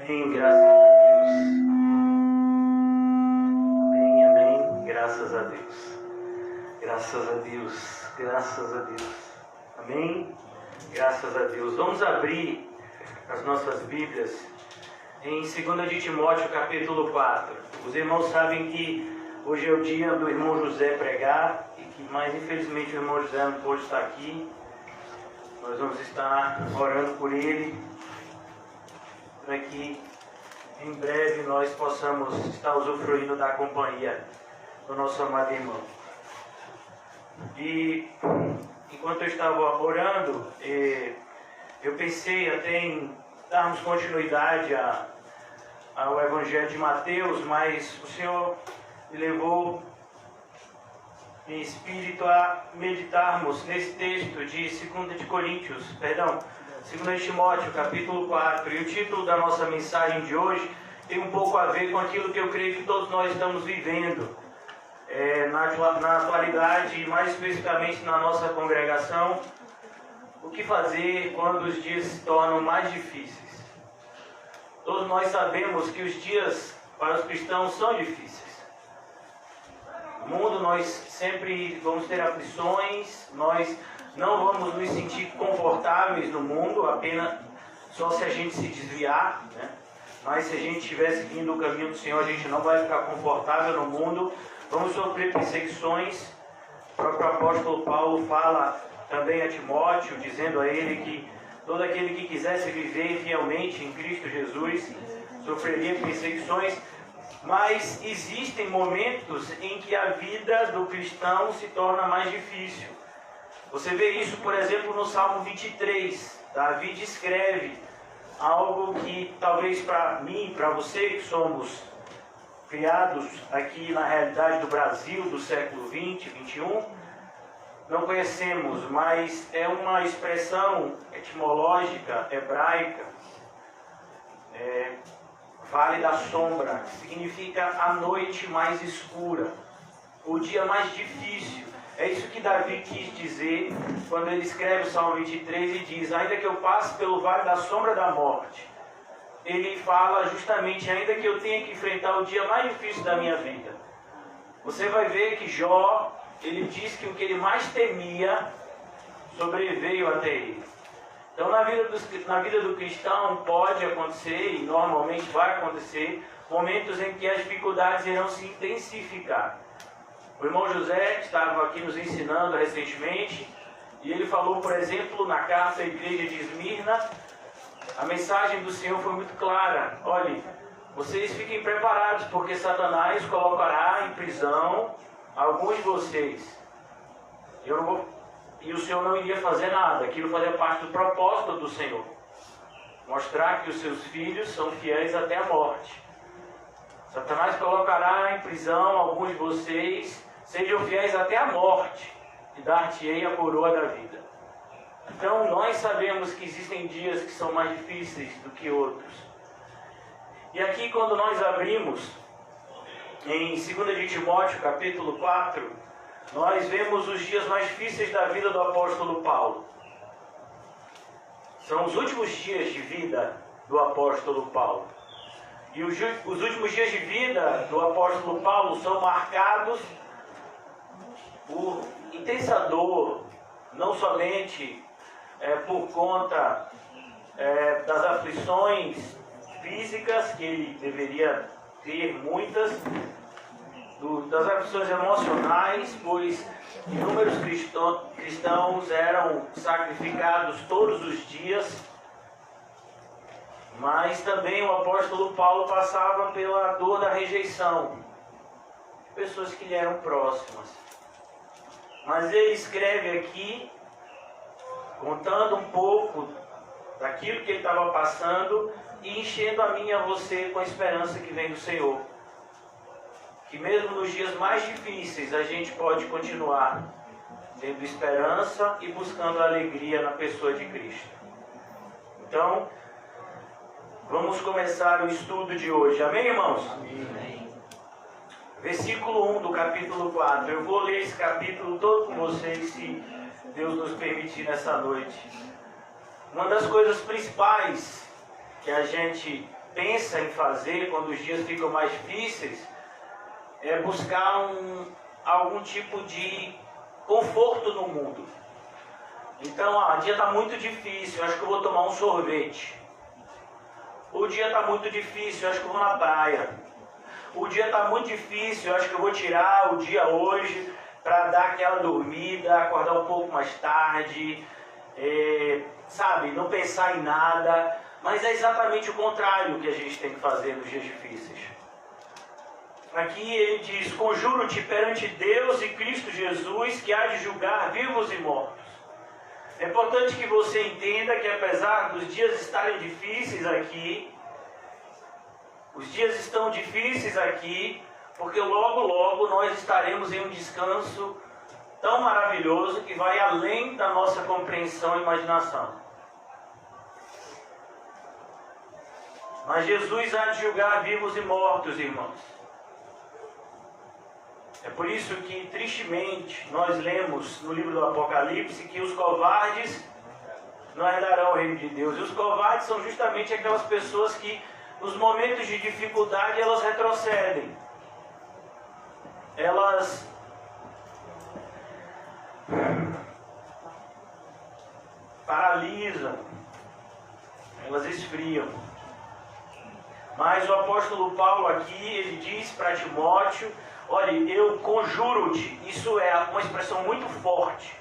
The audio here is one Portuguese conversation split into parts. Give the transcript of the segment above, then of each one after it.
Amém, graças a Deus. Amém, amém, graças a Deus. Graças a Deus, graças a Deus. Amém, graças a Deus. Vamos abrir as nossas Bíblias em 2 de Timóteo, capítulo 4. Os irmãos sabem que hoje é o dia do irmão José pregar, mas infelizmente o irmão José não pôde estar aqui. Nós vamos estar orando por ele, para que em breve nós possamos estar usufruindo da companhia do nosso amado irmão. E enquanto eu estava orando, eu pensei até em darmos continuidade ao Evangelho de Mateus, mas o Senhor me levou em espírito a meditarmos nesse texto de 2 Timóteo, capítulo 4. E o título da nossa mensagem de hoje tem um pouco a ver com aquilo que eu creio que todos nós estamos vivendo na atualidade, e mais especificamente na nossa congregação. O que fazer quando os dias se tornam mais difíceis? Todos nós sabemos que os dias para os cristãos são difíceis. No mundo nós sempre vamos ter aflições, nós não vamos nos sentir confortáveis no mundo, apenas só se a gente se desviar, né? Mas se a gente estiver seguindo o caminho do Senhor, a gente não vai ficar confortável no mundo. Vamos sofrer perseguições. O próprio apóstolo Paulo fala também a Timóteo, dizendo a ele que todo aquele que quisesse viver fielmente em Cristo Jesus sofreria perseguições. Mas existem momentos em que a vida do cristão se torna mais difícil. Você vê isso, por exemplo, no Salmo 23. Davi descreve algo que talvez para mim, para você que somos criados aqui na realidade do Brasil do século 20, 21, não conhecemos, mas é uma expressão etimológica hebraica, Vale da Sombra, que significa a noite mais escura, o dia mais difícil. É isso que Davi quis dizer quando ele escreve o Salmo 23 e diz: ainda que eu passe pelo vale da sombra da morte. Ele fala justamente, ainda que eu tenha que enfrentar o dia mais difícil da minha vida. Você vai ver que Jó, ele diz que o que ele mais temia sobreveio até ele. Então, na vida do cristão pode acontecer, e normalmente vai acontecer, momentos em que as dificuldades irão se intensificar. O irmão José estava aqui nos ensinando recentemente, e ele falou, por exemplo, na carta à igreja de Esmirna, a mensagem do Senhor foi muito clara: olhe, vocês fiquem preparados, porque Satanás colocará em prisão alguns de vocês. E o Senhor não iria fazer nada. Aquilo fazia parte do propósito do Senhor, mostrar que os seus filhos são fiéis até a morte. Satanás colocará em prisão alguns de vocês, sejam fiéis até a morte, e dar-te-ei a coroa da vida. Então nós sabemos que existem dias que são mais difíceis do que outros. E aqui, quando nós abrimos em 2 de Timóteo, capítulo 4, nós vemos os dias mais difíceis da vida do apóstolo Paulo. São os últimos dias de vida do apóstolo Paulo. E os últimos dias de vida do apóstolo Paulo são marcados por intensa dor, não somente por conta das aflições físicas, que ele deveria ter muitas, das aflições emocionais, pois inúmeros cristãos eram sacrificados todos os dias. Mas também o apóstolo Paulo passava pela dor da rejeição de pessoas que lhe eram próximas. Mas ele escreve aqui, contando um pouco daquilo que ele estava passando e enchendo a mim e a você com a esperança que vem do Senhor. Que mesmo nos dias mais difíceis a gente pode continuar tendo esperança e buscando alegria na pessoa de Cristo. Então, vamos começar o estudo de hoje. Amém, irmãos? Amém. Versículo 1 do capítulo 4. Eu vou ler esse capítulo todo com vocês, se Deus nos permitir nessa noite. Uma das coisas principais que a gente pensa em fazer quando os dias ficam mais difíceis é buscar algum tipo de conforto no mundo. Então, o dia está muito difícil, eu acho que eu vou tomar um sorvete. O dia está muito difícil, eu acho que eu vou na praia. O dia está muito difícil, eu acho que eu vou tirar o dia hoje para dar aquela dormida, acordar um pouco mais tarde, sabe, não pensar em nada. Mas é exatamente o contrário que a gente tem que fazer nos dias difíceis. Aqui ele diz: conjuro-te perante Deus e Cristo Jesus, que há de julgar vivos e mortos. É importante que você entenda que apesar dos dias estarem difíceis aqui, os dias estão difíceis aqui, porque logo, logo nós estaremos em um descanso tão maravilhoso que vai além da nossa compreensão e imaginação. Mas Jesus há de julgar vivos e mortos, irmãos. É por isso que, tristemente, nós lemos no livro do Apocalipse que os covardes não herdarão o reino de Deus. E os covardes são justamente aquelas pessoas que, nos momentos de dificuldade, elas retrocedem. Elas paralisam. Elas esfriam. Mas o apóstolo Paulo aqui, ele diz para Timóteo: olha, eu conjuro-te. Isso é uma expressão muito forte.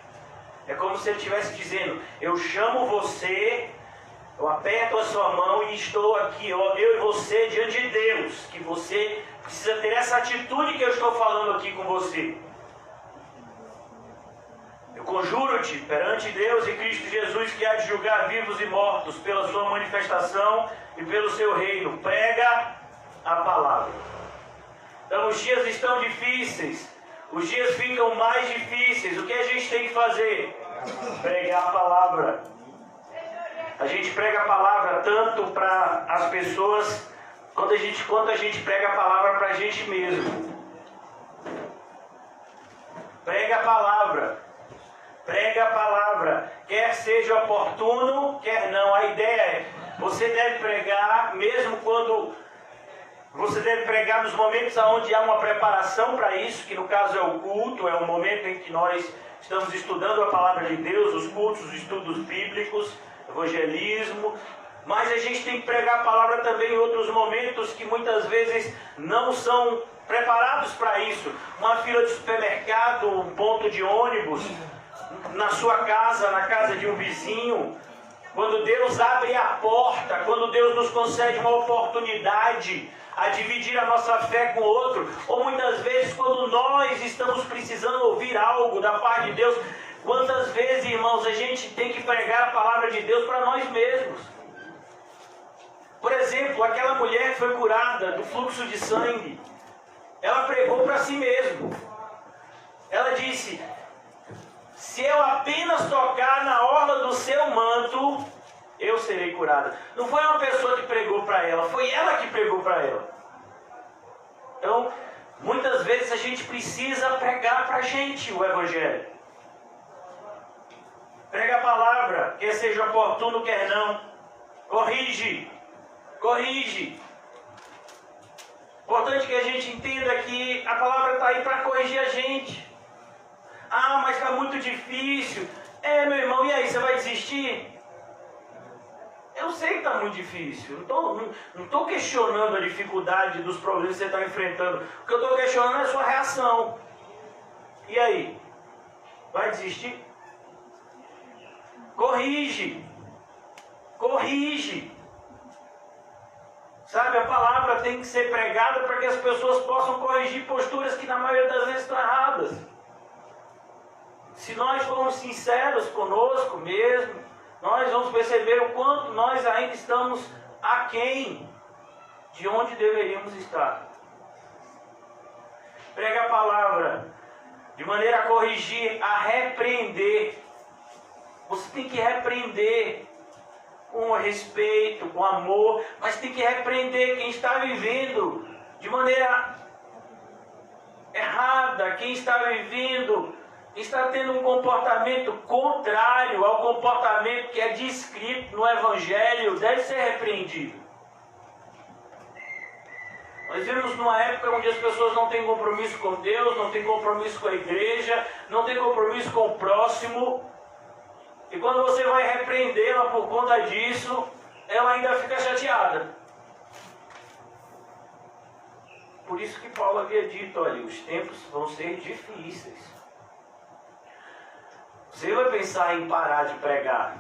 É como se ele estivesse dizendo: eu chamo você, eu aperto a sua mão e estou aqui, ó, eu e você diante de Deus. Que você precisa ter essa atitude que eu estou falando aqui com você. Eu conjuro-te perante Deus e Cristo Jesus, que há de julgar vivos e mortos pela sua manifestação e pelo seu reino. Prega a palavra. Então os dias estão difíceis, os dias ficam mais difíceis. O que a gente tem que fazer? Pregar a palavra. A gente prega a palavra tanto para as pessoas, quanto a gente prega a palavra para a gente mesmo. Prega a palavra. Prega a palavra, quer seja oportuno, quer não. A ideia é, você deve pregar mesmo quando... Você deve pregar nos momentos onde há uma preparação para isso, que no caso é o culto, é o momento em que nós estamos estudando a palavra de Deus, os cultos, os estudos bíblicos, evangelismo. Mas a gente tem que pregar a palavra também em outros momentos que muitas vezes não são preparados para isso. Uma fila de supermercado, um ponto de ônibus, na sua casa, na casa de um vizinho. Quando Deus abre a porta, quando Deus nos concede uma oportunidade a dividir a nossa fé com o outro, ou muitas vezes quando nós estamos precisando ouvir algo da parte de Deus. Quantas vezes, irmãos, a gente tem que pregar a palavra de Deus para nós mesmos? Por exemplo, aquela mulher que foi curada do fluxo de sangue, ela pregou para si mesma. Ela disse: se eu apenas tocar na orla do seu manto, eu serei curada. Não foi uma pessoa que pregou para ela, foi ela que pregou para ela. Então, muitas vezes a gente precisa pregar para a gente o Evangelho. Prega a palavra, quer seja oportuno, quer não. Corrige. Corrige. Importante que a gente entenda que a palavra está aí para corrigir a gente. Ah, mas está muito difícil. Meu irmão, e aí, você vai desistir? Eu sei que está muito difícil. Não estou questionando a dificuldade dos problemas que você está enfrentando. O que eu estou questionando é a sua reação. E aí? Vai desistir? Corrige. Corrige. Sabe, a palavra tem que ser pregada para que as pessoas possam corrigir posturas que na maioria das vezes estão erradas. Se nós formos sinceros conosco mesmo, nós vamos perceber o quanto nós ainda estamos aquém de onde deveríamos estar. Prega a palavra de maneira a corrigir, a repreender. Você tem que repreender com respeito, com amor, mas tem que repreender quem está vivendo de maneira errada, quem está vivendo, está tendo um comportamento contrário ao comportamento que é descrito no Evangelho, deve ser repreendido. Nós vivemos numa época onde as pessoas não têm compromisso com Deus, não têm compromisso com a igreja, não têm compromisso com o próximo. E quando você vai repreendê-la por conta disso, ela ainda fica chateada. Por isso que Paulo havia dito, olha, os tempos vão ser difíceis. Você vai pensar em parar de pregar,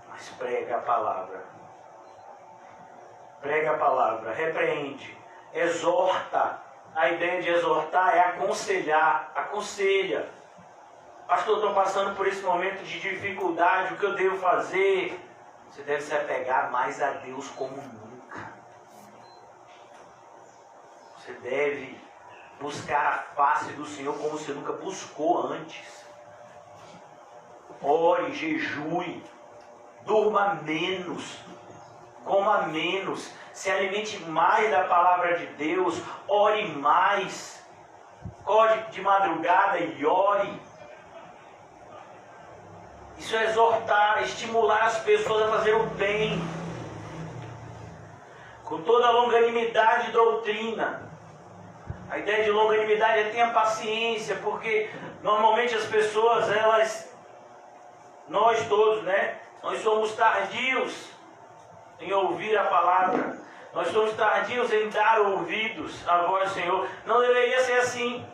mas prega a palavra. Prega a palavra, repreende, exorta. A ideia de exortar é aconselhar, aconselha. Pastor, estou passando por esse momento de dificuldade, o que eu devo fazer? Você deve se apegar mais a Deus como nunca. Você deve buscar a face do Senhor como você nunca buscou antes. Ore, jejue, durma menos, coma menos, se alimente mais da palavra de Deus, ore mais, acorde de madrugada e ore. Isso é exortar, estimular as pessoas a fazer o bem, com toda a longanimidade e doutrina. A ideia de longanimidade é tenha paciência, porque normalmente as pessoas, nós todos, nós somos tardios em ouvir a palavra. Nós somos tardios em dar ouvidos à voz do Senhor. Não deveria ser assim,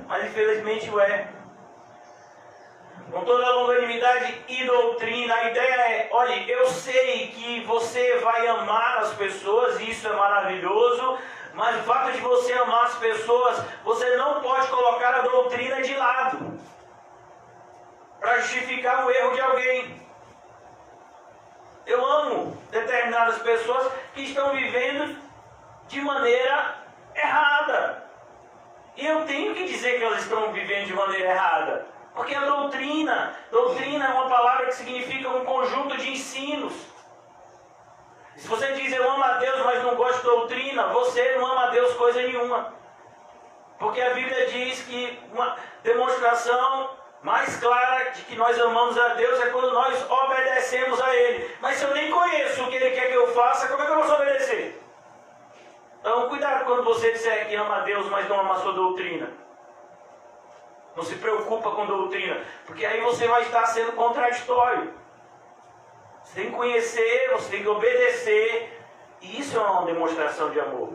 mas infelizmente o é. Com toda a longanimidade e doutrina, a ideia é, olha, eu sei que você vai amar as pessoas, e isso é maravilhoso, mas o fato de você amar as pessoas, você não pode colocar a doutrina de lado para justificar o erro de alguém. Eu amo determinadas pessoas que estão vivendo de maneira errada. E eu tenho que dizer que elas estão vivendo de maneira errada. Porque a doutrina é uma palavra que significa um conjunto de ensinos. Se você diz eu amo a Deus, mas não gosto de doutrina, você não ama a Deus coisa nenhuma. Porque a Bíblia diz que uma demonstração mais clara de que nós amamos a Deus é quando nós obedecemos a Ele. Mas se eu nem conheço o que Ele quer que eu faça, como é que eu posso obedecer? Então cuidado quando você disser que ama a Deus, mas não ama a sua doutrina. Não se preocupa com doutrina, porque aí você vai estar sendo contraditório. Você tem que conhecer, você tem que obedecer, e isso é uma demonstração de amor.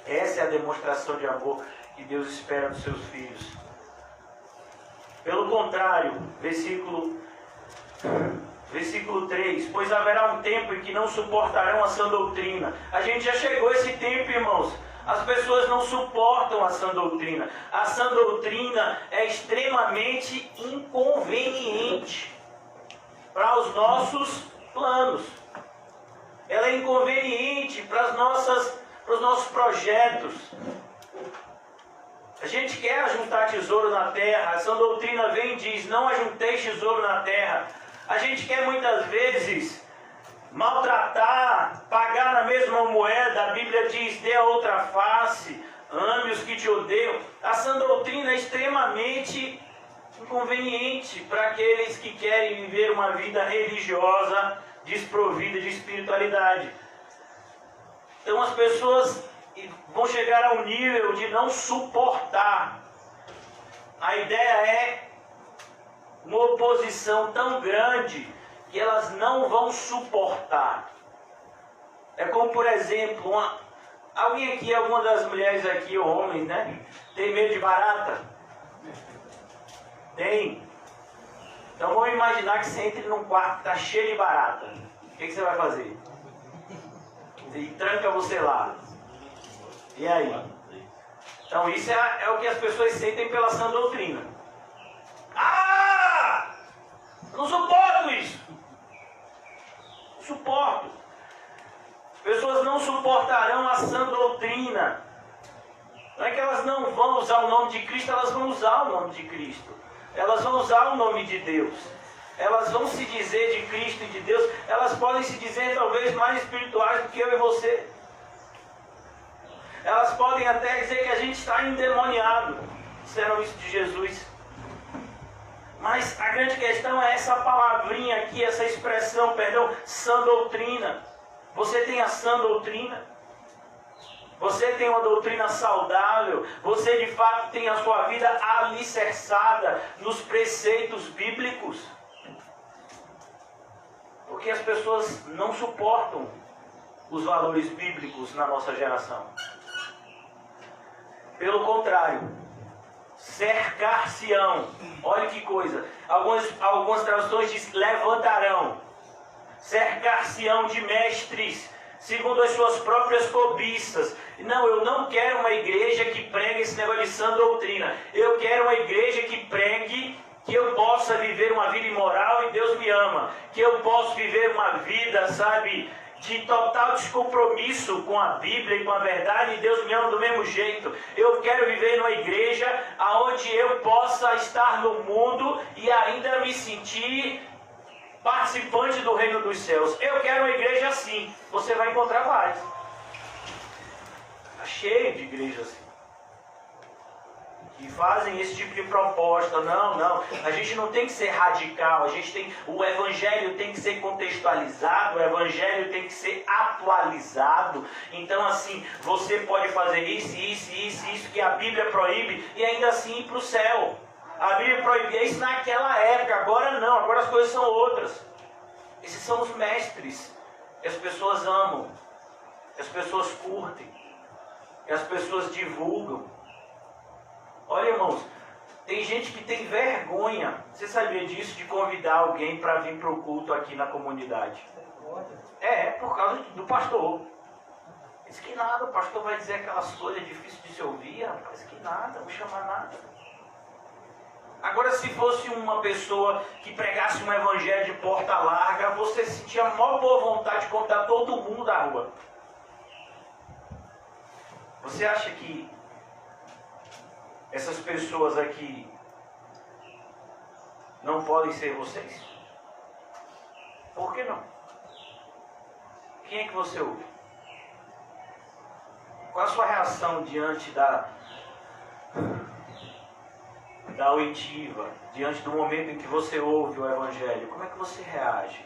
Essa é a demonstração de amor que Deus espera dos seus filhos. Pelo contrário, versículo 3, pois haverá um tempo em que não suportarão a sã doutrina. A gente já chegou a esse tempo, irmãos. As pessoas não suportam a sã doutrina. A sã doutrina é extremamente inconveniente para os nossos planos. Ela é inconveniente para os nossos projetos. A gente quer ajuntar tesouro na terra. A sã doutrina vem e diz, não ajunteis tesouro na terra. A gente quer muitas vezes maltratar, pagar na mesma moeda. A Bíblia diz, dê a outra face, ame os que te odeiam. A sã doutrina é extremamente inconveniente para aqueles que querem viver uma vida religiosa desprovida de espiritualidade. Então as pessoas vão chegar ao nível de não suportar. A ideia é uma oposição tão grande que elas não vão suportar. É como, por exemplo, alguém aqui, alguma das mulheres aqui, ou homens, tem medo de barata? Tem. Então vamos imaginar que você entre num quarto que está cheio de barata. O que você vai fazer? E tranca você lá. E aí? Então isso é o que as pessoas sentem pela sã doutrina. Eu não suporto isso. Suporto. As pessoas não suportarão a sã doutrina. Não é que elas não vão usar o nome de Cristo, elas vão usar o nome de Cristo. Elas vão usar o nome de Deus. Elas vão se dizer de Cristo e de Deus. Elas podem se dizer talvez mais espirituais do que eu e você. Elas podem até dizer que a gente está endemoniado. Disseram isso de Jesus. Mas a grande questão é essa palavrinha aqui, essa expressão, sã doutrina. Você tem a sã doutrina? Você tem uma doutrina saudável, você de fato tem a sua vida alicerçada nos preceitos bíblicos. Porque as pessoas não suportam os valores bíblicos na nossa geração. Pelo contrário, cercar-se-ão. Olha que coisa. Algumas traduções dizem levantarão. Cercar-se-ão de mestres, segundo as suas próprias cobiças. Não, eu não quero uma igreja que pregue esse negócio de sã doutrina. Eu quero uma igreja que pregue que eu possa viver uma vida imoral e Deus me ama. Que eu possa viver uma vida, sabe, de total descompromisso com a Bíblia e com a verdade, e Deus me ama do mesmo jeito. Eu quero viver numa igreja onde eu possa estar no mundo e ainda me sentir participante do reino dos céus. Eu quero uma igreja assim. Você vai encontrar várias. Está cheio de igrejas assim, que fazem esse tipo de proposta. Não, a gente não tem que ser radical, o evangelho tem que ser contextualizado, o evangelho tem que ser atualizado. Então assim, você pode fazer isso que a Bíblia proíbe e ainda assim ir para o céu. A Bíblia proibia isso naquela época, agora não, agora as coisas são outras. Esses são os mestres que as pessoas amam, que as pessoas curtem, que as pessoas divulgam. Olha, irmãos, tem gente que tem vergonha, você sabia disso, de convidar alguém para vir para o culto aqui na comunidade? Por causa do pastor. Diz que nada, o pastor vai dizer aquelas coisas difíceis de se ouvir, rapaz, que nada, não vou chamar nada. Agora, se fosse uma pessoa que pregasse um evangelho de porta larga, você sentia a maior boa vontade de contar todo mundo da rua. Você acha que essas pessoas aqui não podem ser vocês? Por que não? Quem é que você ouve? Qual a sua reação diante da oitiva, diante do momento em que você ouve o evangelho? Como é que você reage?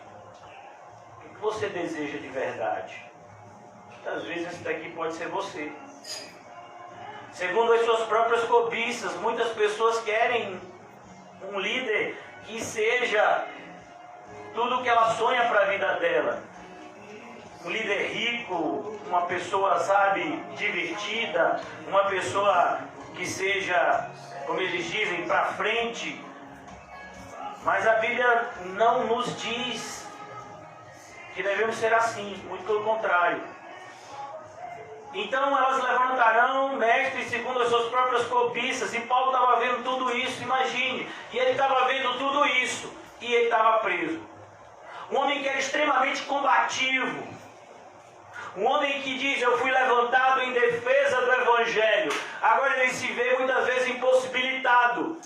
O que você deseja de verdade? Muitas vezes esse daqui pode ser você. Segundo as suas próprias cobiças, muitas pessoas querem um líder que seja tudo o que ela sonha para a vida dela. Um líder rico, uma pessoa, sabe, divertida, uma pessoa que seja, como eles dizem, para frente. Mas a Bíblia não nos diz que devemos ser assim, muito pelo contrário. Então elas levantarão mestres segundo as suas próprias cobiças. E Paulo estava vendo tudo isso, imagine. E ele estava vendo tudo isso e ele estava preso. Um homem que era extremamente combativo. Um homem que diz, eu fui levantado em defesa do evangelho. Agora ele se vê muitas vezes impossibilitado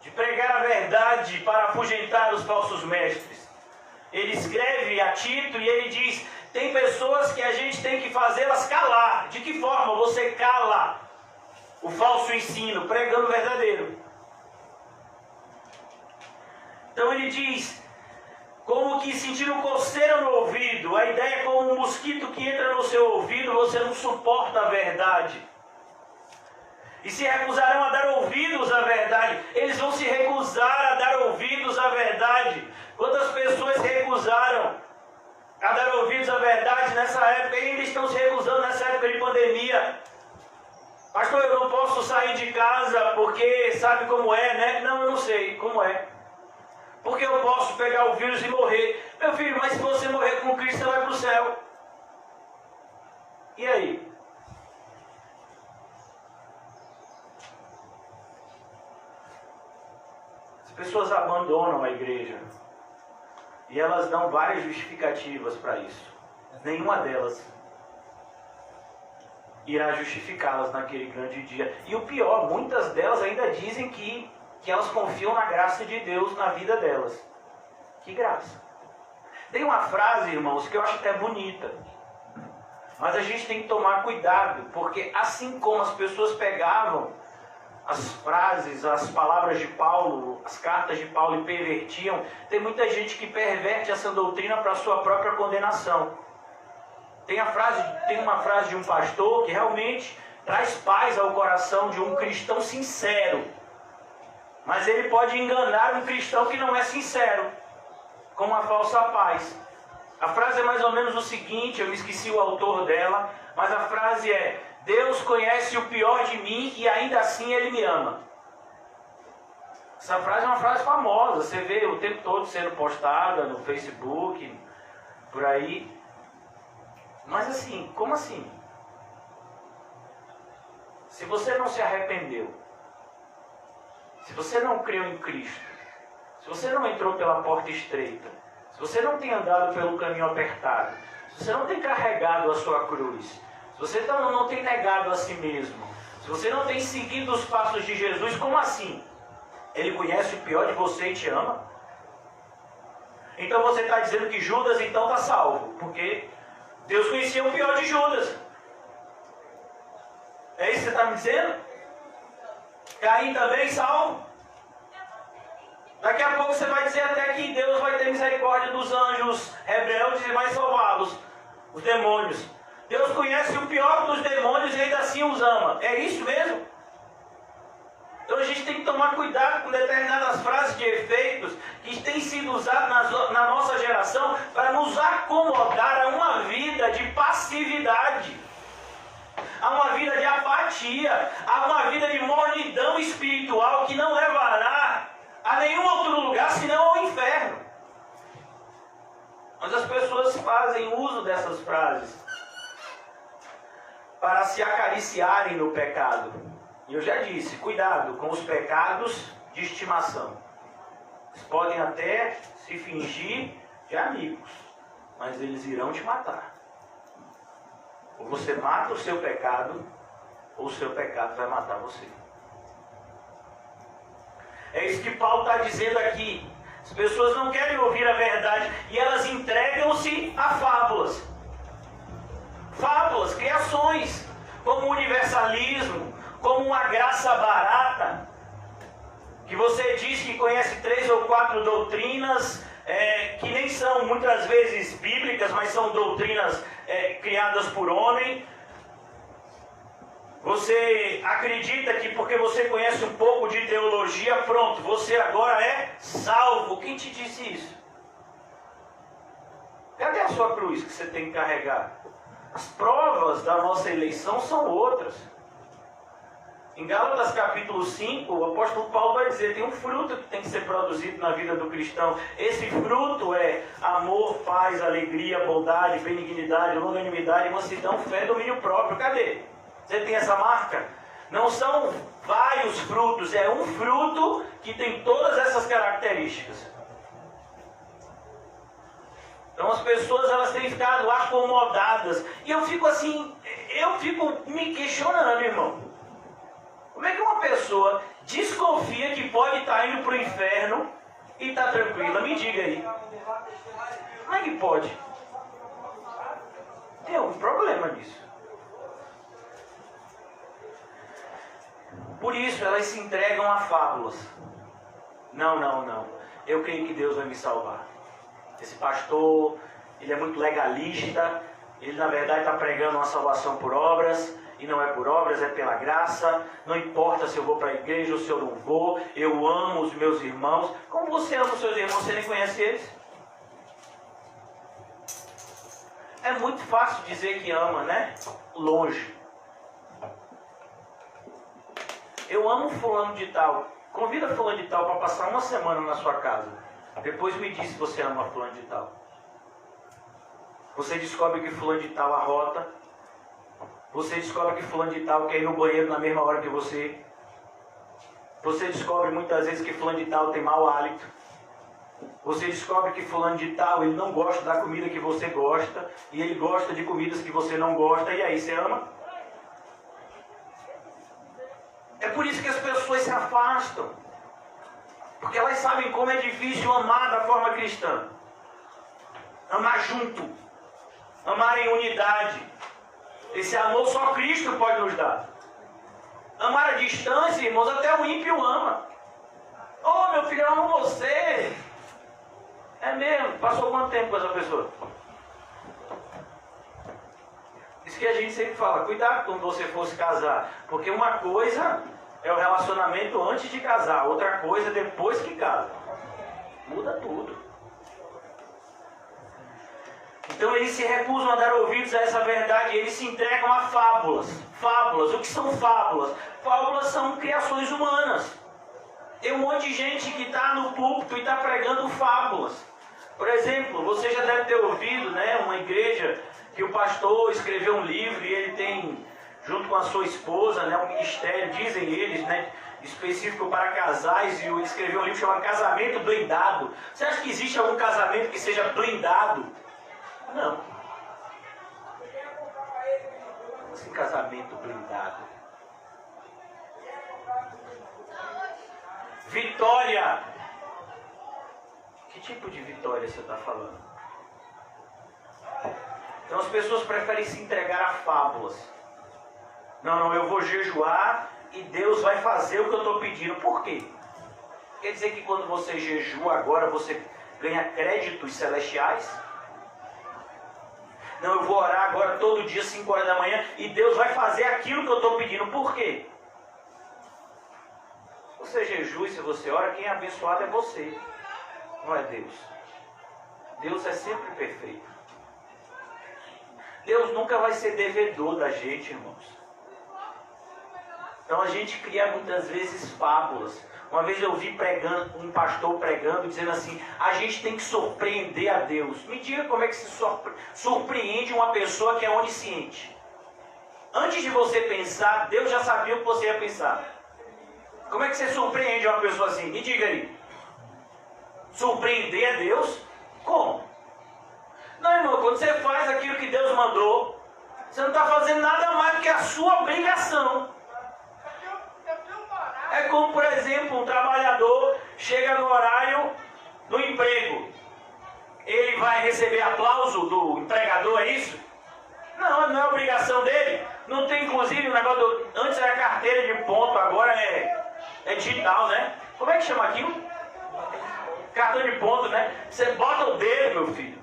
de pregar a verdade para afugentar os falsos mestres. Ele escreve a Tito e ele diz, tem pessoas que a gente tem que fazê-las calar. De que forma você cala o falso ensino? Pregando o verdadeiro. Então ele diz, como que sentindo coceira no ouvido. A ideia é como um mosquito que entra no seu ouvido, você não suporta a verdade. E se recusarão a dar ouvidos à verdade. Eles vão se recusar a dar ouvidos à verdade. Quantas pessoas recusaram a dar ouvidos à verdade nessa época e ainda estão se recusando nessa época de pandemia? Pastor, eu não posso sair de casa porque sabe como é, né? Não, eu não sei como é. Porque eu posso pegar o vírus e morrer. Meu filho, mas se você morrer com Cristo, você vai para o céu. E aí? As pessoas abandonam a igreja. E elas dão várias justificativas para isso. Nenhuma delas irá justificá-las naquele grande dia. E o pior, muitas delas ainda dizem que elas confiam na graça de Deus na vida delas. Que graça. Tem uma frase, irmãos, que eu acho até bonita. Mas a gente tem que tomar cuidado, porque assim como as pessoas pegavam as frases, as palavras de Paulo, as cartas de Paulo e pervertiam, tem muita gente que perverte essa doutrina para a sua própria condenação. Tem uma frase de um pastor que realmente traz paz ao coração de um cristão sincero. Mas ele pode enganar um cristão que não é sincero, com uma falsa paz. A frase é mais ou menos o seguinte, eu me esqueci o autor dela, mas a frase é: Deus conhece o pior de mim e ainda assim Ele me ama. Essa frase é uma frase famosa, você vê o tempo todo sendo postada no Facebook, por aí. Mas assim, como assim? Se você não se arrependeu, se você não creu em Cristo, se você não entrou pela porta estreita, se você não tem andado pelo caminho apertado, se você não tem carregado a sua cruz, se você não tem negado a si mesmo, se você não tem seguido os passos de Jesus, como assim? Ele conhece o pior de você e te ama? Então você está dizendo que Judas então está salvo, porque Deus conhecia o pior de Judas. É isso que você está me dizendo? Caim também salvo? Daqui a pouco você vai dizer até que Deus vai ter misericórdia dos anjos rebeldes e vai salvá-los, os demônios. Deus conhece o pior dos demônios e ainda assim os ama. É isso mesmo? Então a gente tem que tomar cuidado com determinadas frases de efeitos que têm sido usadas na nossa geração para nos acomodar a uma vida de passividade, a uma vida de apatia, a uma vida de mornidão espiritual que não levará a nenhum outro lugar senão ao inferno. Mas as pessoas fazem uso dessas frases para se acariciarem no pecado. E eu já disse, cuidado com os pecados de estimação. Eles podem até se fingir de amigos, mas eles irão te matar. Ou você mata o seu pecado, ou o seu pecado vai matar você. É isso que Paulo está dizendo aqui. As pessoas não querem ouvir a verdade e elas entregam-se a fábulas. Fábulas, criações, como universalismo, como uma graça barata, que você diz que conhece 3 ou 4 doutrinas, que nem são muitas vezes bíblicas, mas são doutrinas criadas por homem. Você acredita que porque você conhece um pouco de teologia, pronto, você agora é salvo. Quem te disse isso? Cadê a sua cruz que você tem que carregar? As provas da nossa eleição são outras. Em Gálatas capítulo 5, o apóstolo Paulo vai dizer, tem um fruto que tem que ser produzido na vida do cristão. Esse fruto é amor, paz, alegria, bondade, benignidade, longanimidade, mansidão, fé e domínio próprio. Cadê? Você tem essa marca? Não são vários frutos, é um fruto que tem todas essas características. Então as pessoas elas têm ficado acomodadas. E eu fico assim, eu fico me questionando, irmão. Como é que uma pessoa desconfia que pode estar indo para o inferno e está tranquila? Me diga aí. Como é que pode? Tem algum problema nisso. Por isso elas se entregam a fábulas. Não. Eu creio que Deus vai me salvar. Esse pastor, ele é muito legalista. Ele na verdade está pregando uma salvação por obras. E não é por obras, é pela graça. Não importa se eu vou para a igreja ou se eu não vou. Eu amo os meus irmãos. Como você ama os seus irmãos? Você nem conhece eles? É muito fácil dizer que ama, né? Longe. Eu amo fulano de tal. Convida fulano de tal para passar uma semana na sua casa. Depois me diz se você ama fulano de tal. Você descobre que fulano de tal arrota. Você descobre que fulano de tal quer ir no banheiro na mesma hora que você. Você descobre muitas vezes que fulano de tal tem mau hálito. Você descobre que fulano de tal ele não gosta da comida que você gosta. E ele gosta de comidas que você não gosta. E aí, você ama? É por isso que as pessoas se afastam. Porque elas sabem como é difícil amar da forma cristã. Amar junto. Amar em unidade. Esse amor só Cristo pode nos dar. Amar à distância, irmãos, até o ímpio ama. Oh, meu filho, eu amo você. É mesmo? Passou quanto tempo com essa pessoa? que a gente sempre fala, cuidado quando você for se casar, porque uma coisa é o relacionamento antes de casar, outra coisa é depois que casa. Muda tudo. Então eles se recusam a dar ouvidos a essa verdade, eles se entregam a fábulas. Fábulas, o que são fábulas? Fábulas são criações humanas. Tem um monte de gente que está no púlpito e está pregando fábulas. Por exemplo, você já deve ter ouvido, né, uma igreja que o pastor escreveu um livro e ele tem, junto com a sua esposa, né, um ministério, dizem eles, né, específico para casais, e ele escreveu um livro chamado Casamento Blindado. Você acha que existe algum casamento que seja blindado? Não. Esse casamento blindado. Vitória. Que tipo de vitória você está falando? Então as pessoas preferem se entregar a fábulas. Não, eu vou jejuar e Deus vai fazer o que eu estou pedindo. Por quê? Quer dizer que quando você jejua agora, você ganha créditos celestiais? Não, eu vou orar agora todo dia, 5 horas da manhã, e Deus vai fazer aquilo que eu estou pedindo. Por quê? Se você jejua e se você ora, quem é abençoado é você, não é Deus. Deus é sempre perfeito. Deus nunca vai ser devedor da gente, irmãos. Então a gente cria muitas vezes fábulas. Uma vez eu vi um pastor pregando, dizendo assim, a gente tem que surpreender a Deus. Me diga como é que se surpreende uma pessoa que é onisciente. Antes de você pensar, Deus já sabia o que você ia pensar. Como é que você surpreende uma pessoa assim? Me diga aí. Surpreender a Deus? Como? Não, irmão, quando você faz aquilo que Deus mandou, você não está fazendo nada mais do que a sua obrigação. É como, por exemplo, um trabalhador chega no horário do emprego. Ele vai receber aplauso do empregador, é isso? Não é obrigação dele. Não tem, inclusive, o negócio antes era carteira de ponto, agora é digital, né? Como é que chama aquilo? Cartão de ponto, né? Você bota o dedo, meu filho.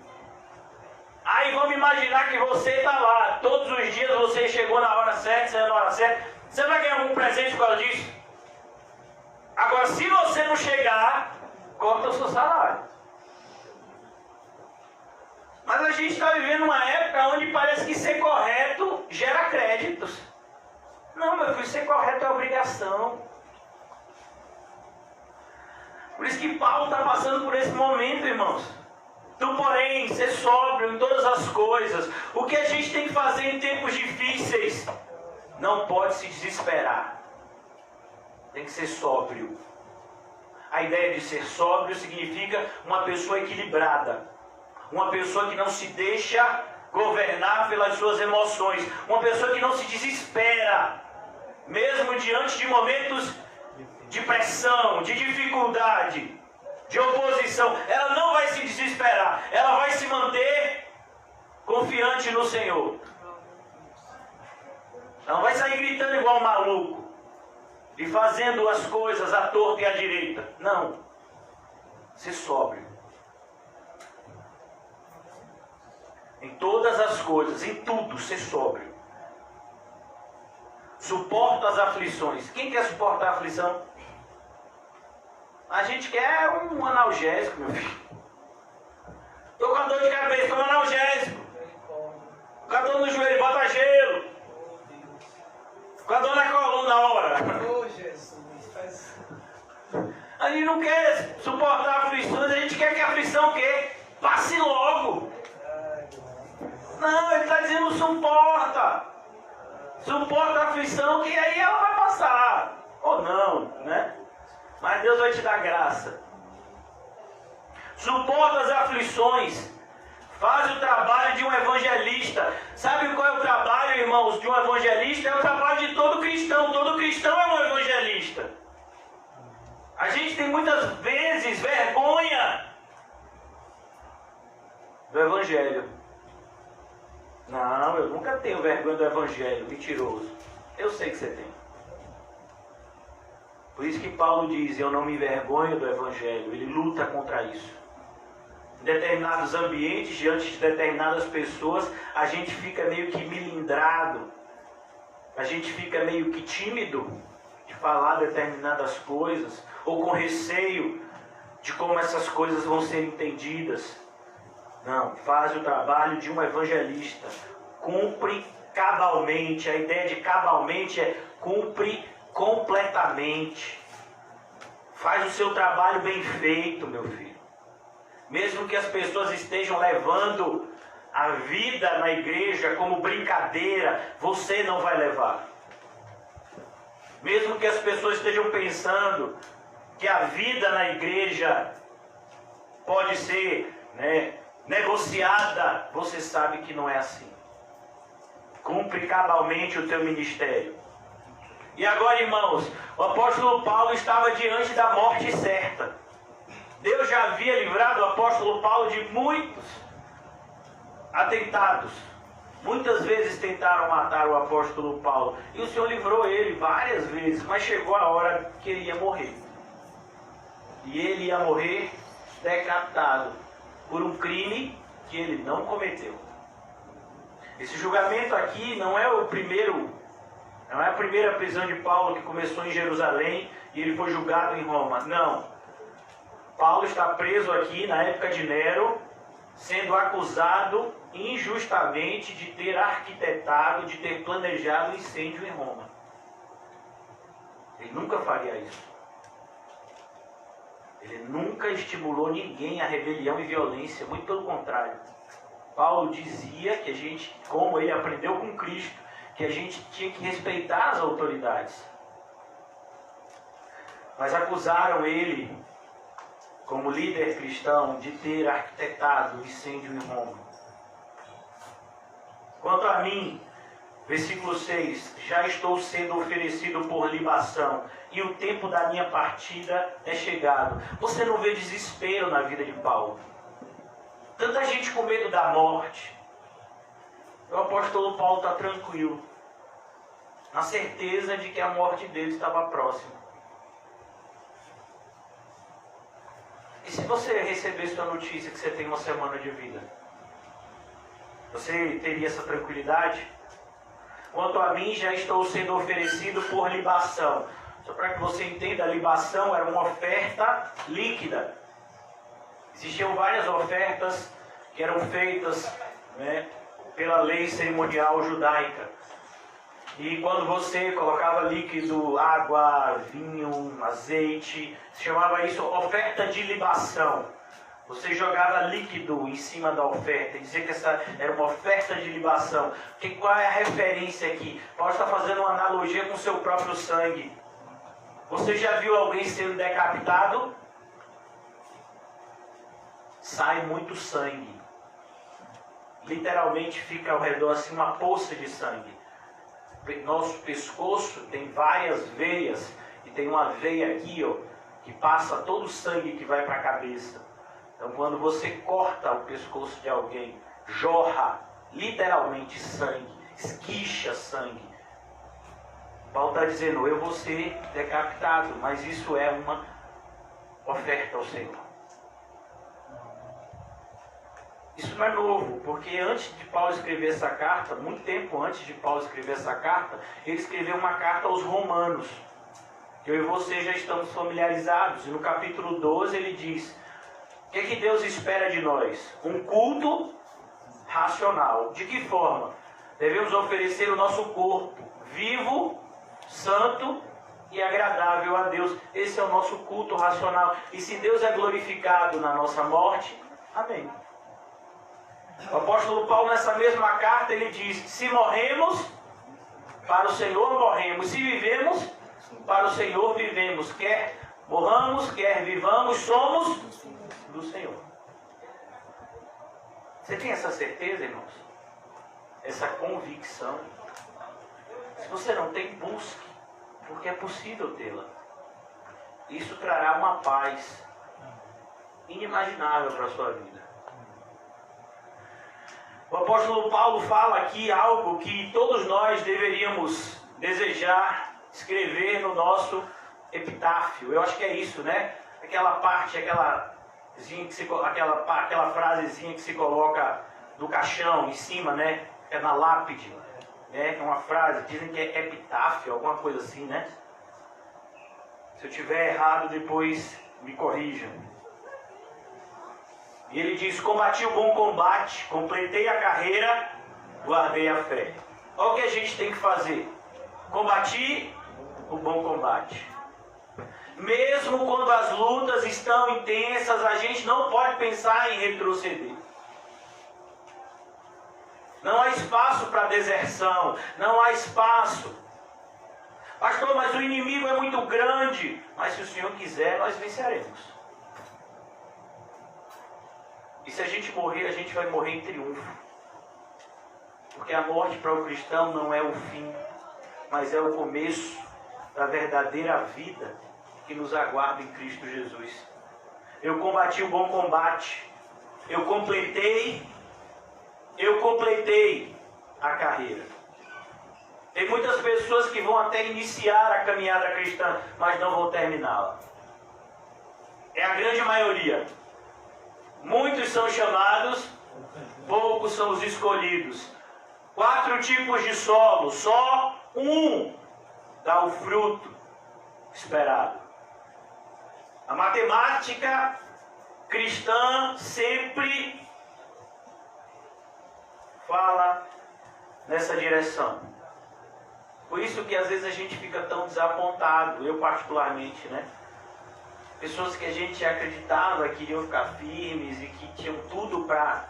Aí vamos imaginar que você está lá. Todos os dias você chegou na hora certa, saiu na hora certa. Você vai ganhar algum presente por causa disso? Agora, se você não chegar, corta o seu salário. Mas a gente está vivendo uma época onde parece que ser correto gera créditos. Não, meu filho, ser correto é obrigação. Por isso que Paulo está passando por esse momento, irmãos. Tu, porém, ser sóbrio em todas as coisas. O que a gente tem que fazer em tempos difíceis? Não pode se desesperar. Tem que ser sóbrio. A ideia de ser sóbrio significa uma pessoa equilibrada. Uma pessoa que não se deixa governar pelas suas emoções. Uma pessoa que não se desespera. Mesmo diante de momentos de pressão, de dificuldade, de oposição. Ela não vai se desesperar. Ela vai se manter confiante no Senhor. Ela não vai sair gritando igual um maluco. E fazendo as coisas à torta e à direita. Não. Ser sóbrio. Em todas as coisas, em tudo, ser sóbrio. Suporta as aflições. Quem quer suportar a aflição? A gente quer um analgésico, meu filho. Estou com a dor de cabeça, toma analgésico. Com a dor no joelho, bota gelo. Com a dor na coluna na hora. A gente não quer suportar aflições, a gente quer que a aflição o quê? Passe logo. Não, ele está dizendo suporta. Suporta a aflição que aí ela vai passar. Ou não, né? Mas Deus vai te dar graça. Suporta as aflições. Faz o trabalho de um evangelista. Sabe qual é o trabalho, irmãos, de um evangelista? É o trabalho de todo cristão. Todo cristão é um evangelista. A gente tem muitas vezes vergonha do evangelho. Não, eu nunca tenho vergonha do evangelho. Mentiroso. Eu sei que você tem. Por isso que Paulo diz, eu não me envergonho do evangelho. Ele luta contra isso. em determinados ambientes, diante de determinadas pessoas, a gente fica meio que melindrado, a gente fica meio que tímido de falar determinadas coisas, ou com receio de como essas coisas vão ser entendidas. Não, faz o trabalho de um evangelista, cumpre cabalmente. A ideia de cabalmente é cumpre completamente. Faz o seu trabalho bem feito, meu filho. Mesmo que as pessoas estejam levando a vida na igreja como brincadeira, você não vai levar. Mesmo que as pessoas estejam pensando que a vida na igreja pode ser, negociada, você sabe que não é assim. Cumpre cabalmente o teu ministério. E agora, irmãos, o apóstolo Paulo estava diante da morte certa. Deus já havia livrado o apóstolo Paulo de muitos atentados. Muitas vezes tentaram matar o apóstolo Paulo. E o Senhor livrou ele várias vezes, mas chegou a hora que ele ia morrer. E ele ia morrer decapitado por um crime que ele não cometeu. Esse julgamento aqui não é a primeira prisão de Paulo que começou em Jerusalém e ele foi julgado em Roma. Não. Paulo está preso aqui na época de Nero, sendo acusado injustamente de ter arquitetado, de ter planejado o incêndio em Roma. Ele nunca faria isso. Ele nunca estimulou ninguém à rebelião e violência, muito pelo contrário. Paulo dizia que a gente, como ele aprendeu com Cristo, que a gente tinha que respeitar as autoridades. Mas acusaram ele, como líder cristão, de ter arquitetado o incêndio em Roma. Quanto a mim, versículo 6, já estou sendo oferecido por libação, e o tempo da minha partida é chegado. Você não vê desespero na vida de Paulo. Tanta gente com medo da morte. O apóstolo Paulo está tranquilo, na certeza de que a morte dele estava próxima. E se você recebesse a notícia que você tem uma semana de vida, você teria essa tranquilidade? Quanto a mim, já estou sendo oferecido por libação. Só para que você entenda, a libação era uma oferta líquida. Existiam várias ofertas que eram feitas, pela lei cerimonial judaica. E quando você colocava líquido, água, vinho, azeite, se chamava isso oferta de libação. Você jogava líquido em cima da oferta e dizia que essa era uma oferta de libação. Qual é a referência aqui? Paulo está fazendo uma analogia com o seu próprio sangue. Você já viu alguém sendo decapitado? Sai muito sangue. Literalmente fica ao redor assim uma poça de sangue. Nosso pescoço tem várias veias. E tem uma veia aqui, que passa todo o sangue que vai para a cabeça. Então quando você corta o pescoço de alguém, jorra literalmente sangue, esquicha sangue. Paulo está dizendo, eu vou ser decapitado, mas isso é uma oferta ao Senhor. Isso não é novo, porque antes de Paulo escrever essa carta, muito tempo antes de Paulo escrever essa carta, ele escreveu uma carta aos Romanos, que eu e você já estamos familiarizados. E no capítulo 12 ele diz, o que Deus espera de nós? Um culto racional. De que forma? Devemos oferecer o nosso corpo vivo, santo e agradável a Deus. Esse é o nosso culto racional. E se Deus é glorificado na nossa morte, amém. O apóstolo Paulo, nessa mesma carta, ele diz, se morremos, para o Senhor morremos. Se vivemos, para o Senhor vivemos. Quer morramos, quer vivamos, somos do Senhor. Você tem essa certeza, irmãos? Essa convicção? Se você não tem, busque, porque é possível tê-la. Isso trará uma paz inimaginável para a sua vida. O apóstolo Paulo fala aqui algo que todos nós deveríamos desejar escrever no nosso epitáfio. Eu acho que é isso, né? Aquela parte, aquela frasezinha que se coloca no caixão, em cima, né? É na lápide, né? É uma frase, dizem que é epitáfio, alguma coisa assim, né? Se eu tiver errado, depois me corrijam. E ele diz: combati o bom combate, completei a carreira, guardei a fé. Olha o que a gente tem que fazer. Combati o bom combate. Mesmo quando as lutas estão intensas, a gente não pode pensar em retroceder. Não há espaço para deserção, não há espaço. Pastor, mas o inimigo é muito grande. Mas se o Senhor quiser, nós venceremos. E se a gente morrer, a gente vai morrer em triunfo. Porque a morte para o cristão não é o fim, mas é o começo da verdadeira vida que nos aguarda em Cristo Jesus. Eu combati o bom combate. Eu completei a carreira. Tem muitas pessoas que vão até iniciar a caminhada cristã, mas não vão terminá-la. É a grande maioria. Muitos são chamados, poucos são os escolhidos. 4 tipos de solo, só um dá o fruto esperado. A matemática cristã sempre fala nessa direção. Por isso que às vezes a gente fica tão desapontado, eu particularmente, né? Pessoas que a gente acreditava que iriam ficar firmes e que tinham tudo para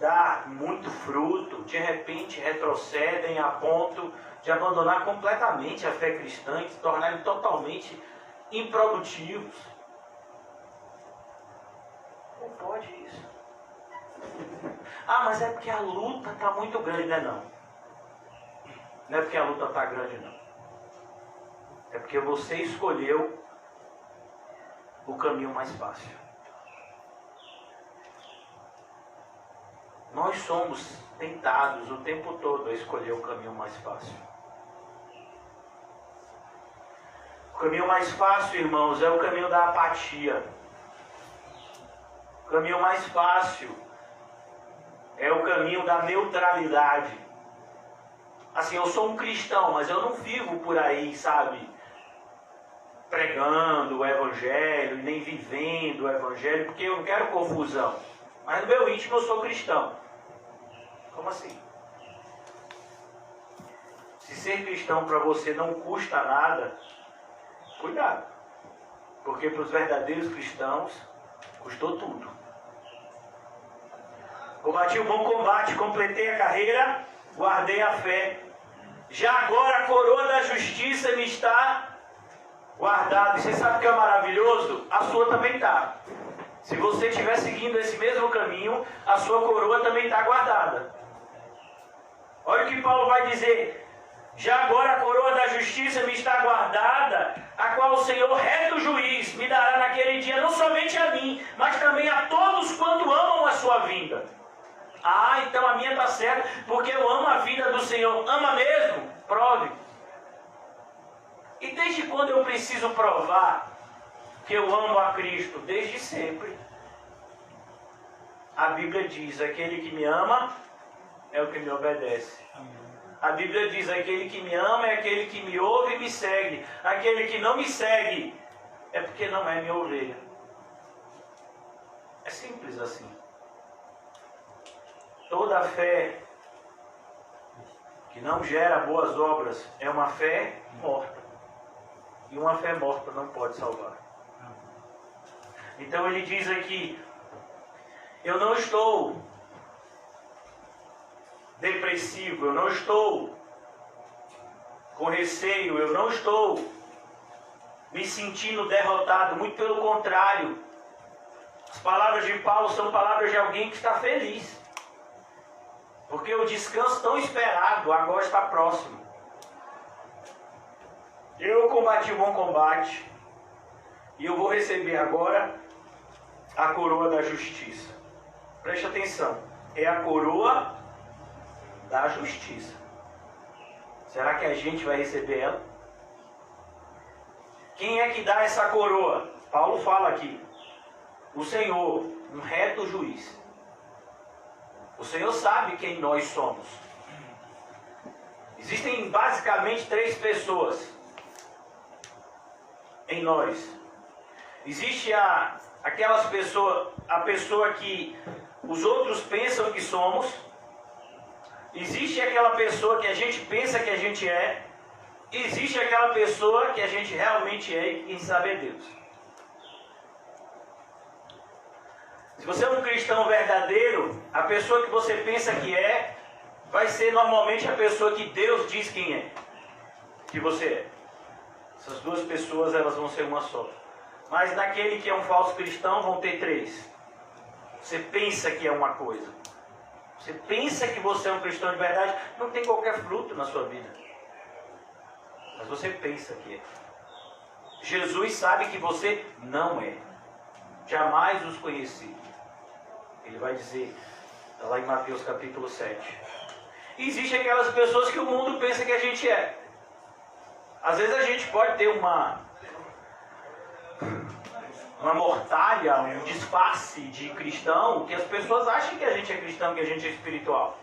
dar muito fruto, de repente retrocedem a ponto de abandonar completamente a fé cristã e se tornarem totalmente improdutivos. Não pode isso. Ah, mas é porque a luta está muito grande, né? Não é porque a luta está grande, não. É porque você escolheu o caminho mais fácil. Nós somos tentados o tempo todo a escolher o caminho mais fácil. O caminho mais fácil, irmãos, é o caminho da apatia. O caminho mais fácil é o caminho da neutralidade. Assim, eu sou um cristão, mas eu não vivo por aí, sabe, pregando o evangelho, nem vivendo o evangelho, porque eu não quero confusão. Mas no meu íntimo eu sou cristão. Como assim? Se ser cristão para você não custa nada, cuidado. Porque para os verdadeiros cristãos, custou tudo. Combati o bom combate, completei a carreira, guardei a fé. Já agora a coroa da justiça me está guardada. E você sabe o que é maravilhoso? A sua também está. Se você estiver seguindo esse mesmo caminho, a sua coroa também está guardada. Olha o que Paulo vai dizer. Já agora a coroa da justiça me está guardada, a qual o Senhor, reto juiz, me dará naquele dia, não somente a mim, mas também a todos quanto amam a sua vinda. Ah, então a minha está certa, porque eu amo a vida do Senhor. Ama mesmo? Prove. E desde quando eu preciso provar que eu amo a Cristo? Desde sempre. A Bíblia diz: aquele que me ama é o que me obedece. A Bíblia diz: aquele que me ama é aquele que me ouve e me segue. Aquele que não me segue é porque não é minha ovelha. É simples assim. Toda fé que não gera boas obras é uma fé morta. E uma fé morta não pode salvar. Então ele diz aqui: eu não estou depressivo, eu não estou com receio, eu não estou me sentindo derrotado, muito pelo contrário. As palavras de Paulo são palavras de alguém que está feliz. Porque o descanso tão esperado agora está próximo. Eu combati o bom combate e eu vou receber agora a coroa da justiça. Preste atenção, é a coroa da justiça. Será que a gente vai receber ela? Quem é que dá essa coroa? Paulo fala aqui. o Senhor, um reto juiz. O Senhor sabe quem nós somos. Existem basicamente 3 pessoas em nós. Existe a pessoa que os outros pensam que somos. Existe aquela pessoa que a gente pensa que a gente é. Existe aquela pessoa que a gente realmente é e quem sabe é Deus. Se você é um cristão verdadeiro, a pessoa que você pensa que é, vai ser normalmente a pessoa que Deus diz quem é, que você é. Essas 2 pessoas, elas vão ser uma só. Mas naquele que é um falso cristão, vão ter 3. Você pensa que é uma coisa. Você pensa que você é um cristão de verdade, não tem qualquer fruto na sua vida. Mas você pensa que é. Jesus sabe que você não é. Jamais os conheci. Ele vai dizer, está lá em Mateus capítulo 7. E existem aquelas pessoas que o mundo pensa que a gente é. Às vezes a gente pode ter uma mortalha, um disfarce de cristão, que as pessoas acham que a gente é cristão, que a gente é espiritual.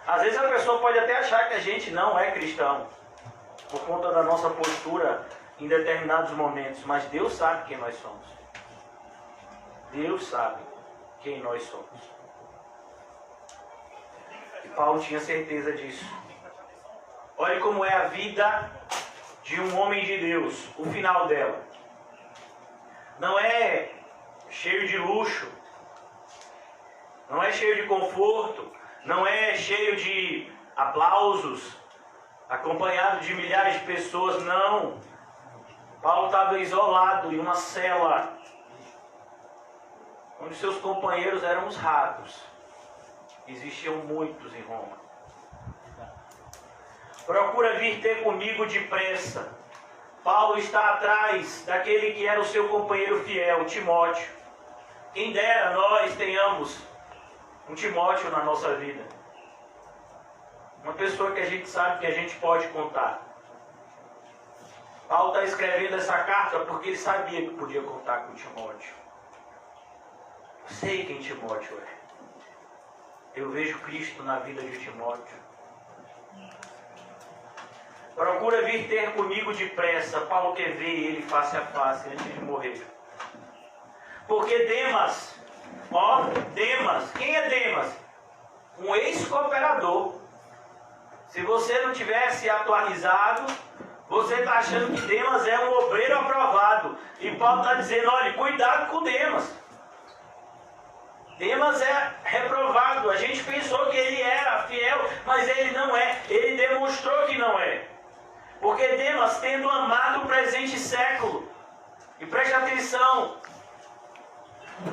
Às vezes a pessoa pode até achar que a gente não é cristão, por conta da nossa postura em determinados momentos, mas Deus sabe quem nós somos. Deus sabe quem nós somos. E Paulo tinha certeza disso. Olhe como é a vida de um homem de Deus, o final dela. Não é cheio de luxo, não é cheio de conforto, não é cheio de aplausos, acompanhado de milhares de pessoas, não. Paulo estava isolado em uma cela, onde seus companheiros eram os ratos. Existiam muitos em Roma. Procura vir ter comigo depressa. Paulo está atrás daquele que era o seu companheiro fiel, Timóteo. Quem dera nós tenhamos um Timóteo na nossa vida. Uma pessoa que a gente sabe que a gente pode contar. Paulo está escrevendo essa carta porque ele sabia que podia contar com Timóteo. Eu sei quem Timóteo é. Eu vejo Cristo na vida de Timóteo. Procura vir ter comigo depressa. Paulo quer ver ele face a face antes de morrer. Porque Demas, Demas, quem é Demas? Um ex-cooperador. Se você não tivesse atualizado, você está achando que Demas é um obreiro aprovado. E Paulo está dizendo, olha, cuidado com Demas. Demas é reprovado. A gente pensou que ele era fiel, mas ele não é. Ele demonstrou que não é. Porque Demas, tendo amado o presente século, e preste atenção,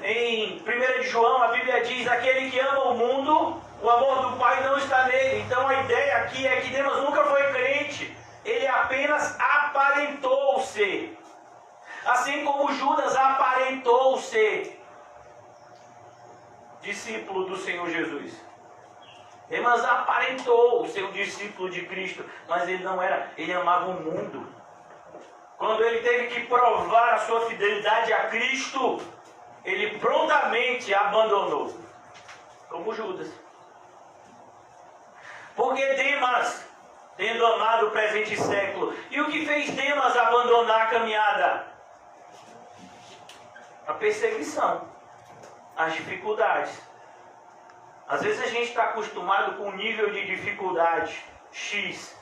em 1 de João, a Bíblia diz, aquele que ama o mundo, o amor do Pai não está nele. Então a ideia aqui é que Demas nunca foi crente, ele apenas aparentou ser. Assim como Judas aparentou ser discípulo do Senhor Jesus. Demas aparentou ser um discípulo de Cristo, mas ele não era, ele amava o mundo. Quando ele teve que provar a sua fidelidade a Cristo, ele prontamente abandonou, como Judas. Porque Demas, tendo amado o presente século, e o que fez Demas abandonar a caminhada? A perseguição, as dificuldades. Às vezes a gente está acostumado com um nível de dificuldade X,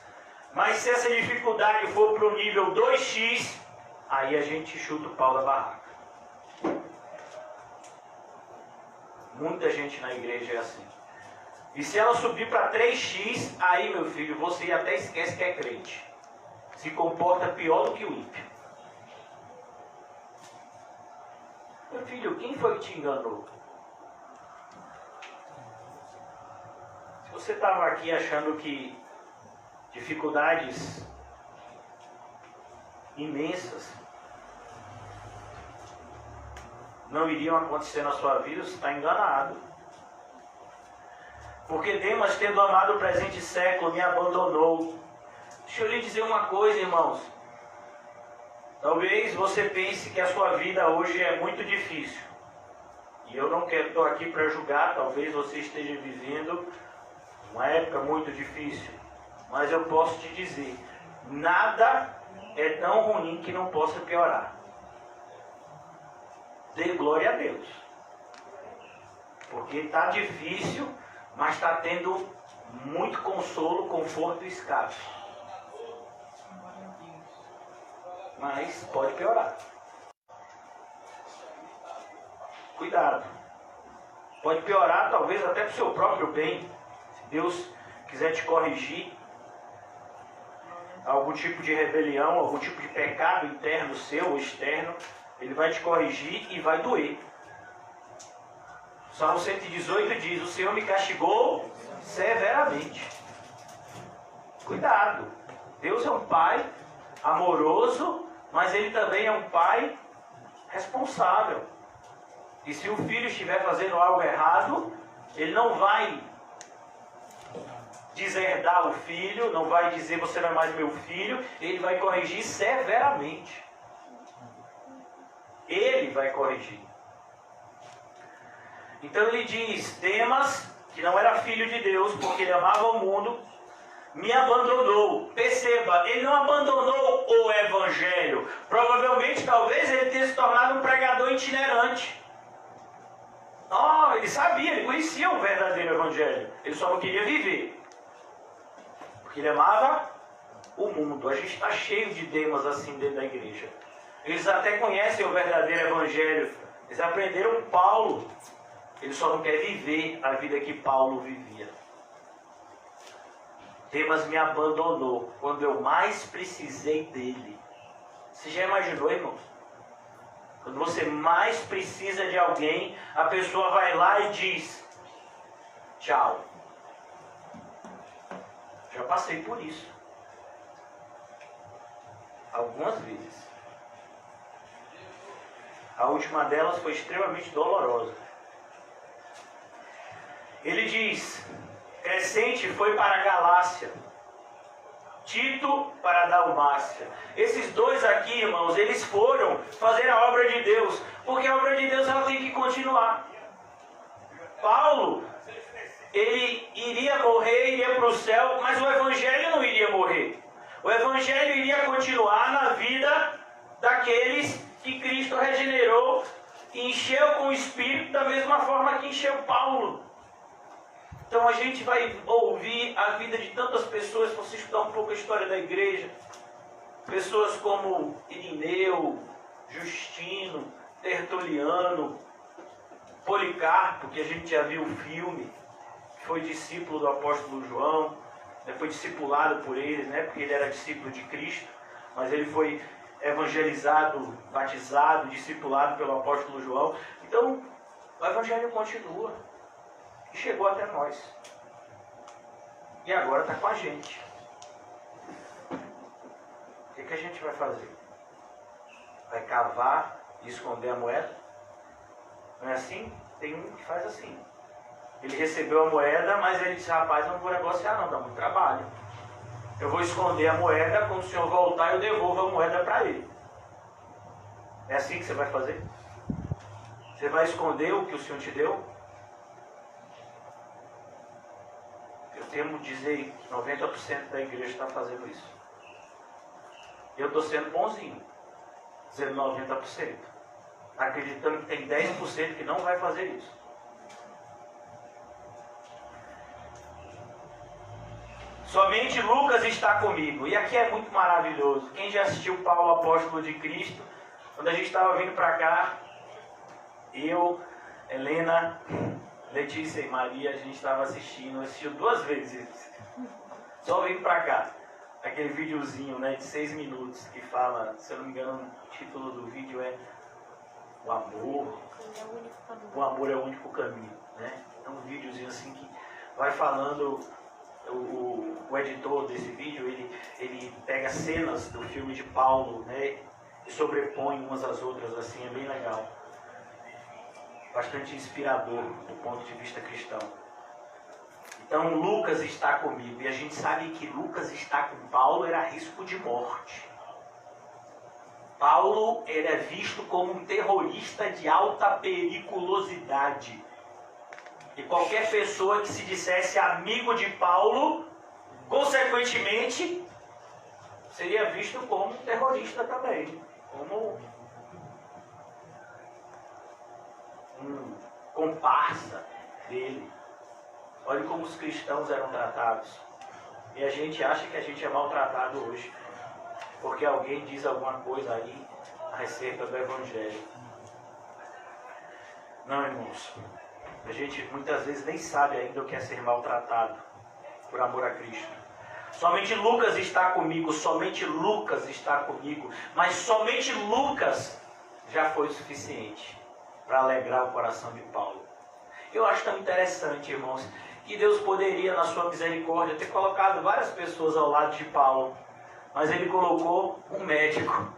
mas se essa dificuldade for para o nível 2x, aí a gente chuta o pau da barraca. Muita gente na igreja é assim. E se ela subir para 3x, aí meu filho, você até esquece que é crente. Se comporta pior do que o ímpio. Meu filho, quem foi que te enganou? Se você estava aqui achando que dificuldades imensas não iriam acontecer na sua vida, você está enganado. Porque Demas, tendo amado o presente século, me abandonou. Deixa eu lhe dizer uma coisa, irmãos. Talvez você pense que a sua vida hoje é muito difícil. E eu não estou aqui para julgar, talvez você esteja vivendo uma época muito difícil. Mas eu posso te dizer, nada é tão ruim que não possa piorar. Dê glória a Deus. Porque está difícil, mas está tendo muito consolo, conforto e escape. Mas pode piorar. Cuidado. Pode piorar talvez até para o seu próprio bem. Se Deus quiser te corrigir, algum tipo de rebelião, algum tipo de pecado interno seu ou externo, Ele vai te corrigir e vai doer. Salmo 118 diz, o Senhor me castigou severamente. Cuidado. Deus é um Pai amoroso, mas Ele também é um Pai responsável. E se o filho estiver fazendo algo errado, Ele não vai deserdar o filho, não vai dizer você não é mais meu filho, Ele vai corrigir severamente. Ele vai corrigir. Então ele diz, Demas, que não era filho de Deus, porque ele amava o mundo, me abandonou. Perceba, ele não abandonou o Evangelho. Provavelmente, talvez, ele tenha se tornado um pregador itinerante. Ele sabia, ele conhecia o verdadeiro Evangelho. Ele só não queria viver. Porque ele amava o mundo. A gente está cheio de Demas assim dentro da igreja. Eles até conhecem o verdadeiro Evangelho. Eles aprenderam com Paulo. Ele só não quer viver a vida que Paulo vivia. Demas me abandonou quando eu mais precisei dele. Você já imaginou, irmãos? Quando você mais precisa de alguém, a pessoa vai lá e diz, tchau. Já passei por isso. Algumas vezes. A última delas foi extremamente dolorosa. Ele diz, Crescente foi para a Galácia, Tito para a Dalmácia. Esses dois aqui, irmãos, eles foram fazer a obra de Deus, porque a obra de Deus ela tem que continuar. Paulo, ele iria morrer, iria para o céu, mas o Evangelho não iria morrer. O Evangelho iria continuar na vida daqueles que Cristo regenerou e encheu com o Espírito da mesma forma que encheu Paulo. Então a gente vai ouvir a vida de tantas pessoas, se você estudar um pouco a história da igreja. Pessoas como Irineu, Justino, Tertuliano, Policarpo, que a gente já viu o filme, que foi discípulo do apóstolo João, foi discipulado por ele, porque ele era discípulo de Cristo, mas ele foi evangelizado, batizado, discipulado pelo apóstolo João. Então o evangelho continua. E chegou até nós. E agora está com a gente. O que a gente vai fazer? Vai cavar e esconder a moeda? Não é assim? Tem um que faz assim. Ele recebeu a moeda, mas ele disse, rapaz, eu não vou negociar não, dá muito trabalho. Eu vou esconder a moeda, quando o senhor voltar eu devolvo a moeda para ele. É assim que você vai fazer? Você vai esconder o que o senhor te deu? Temo dizer que 90% da igreja está fazendo isso. Eu estou sendo bonzinho, dizendo 90%, acreditando que tem 10% que não vai fazer isso. Somente Lucas está comigo. E aqui é muito maravilhoso. Quem já assistiu Paulo, apóstolo de Cristo, quando a gente estava vindo para cá, eu, Helena, Letícia e Maria, a gente estava assistiu 2 vezes. Só vindo para cá. Aquele videozinho, de 6 minutos que fala, se eu não me engano, o título do vídeo é O Amor. O amor é o único caminho, É um videozinho assim que vai falando, o editor desse vídeo, ele pega cenas do filme de Paulo, e sobrepõe umas às outras, assim, é bem legal. Bastante inspirador do ponto de vista cristão. Então Lucas está comigo. E a gente sabe que Lucas está com Paulo era risco de morte. Paulo, ele é visto como um terrorista de alta periculosidade. E qualquer pessoa que se dissesse amigo de Paulo, consequentemente, seria visto como um terrorista também, como um comparsa dele. Olha como os cristãos eram tratados. E a gente acha que a gente é maltratado hoje, porque alguém diz alguma coisa aí acerca do Evangelho. Não, irmãos. A gente muitas vezes nem sabe ainda o que é ser maltratado por amor a Cristo. Somente Lucas está comigo, somente Lucas está comigo. Mas somente Lucas já foi o suficiente para alegrar o coração de Paulo. Eu acho tão interessante, irmãos, que Deus poderia, na sua misericórdia, ter colocado várias pessoas ao lado de Paulo. Mas Ele colocou um médico.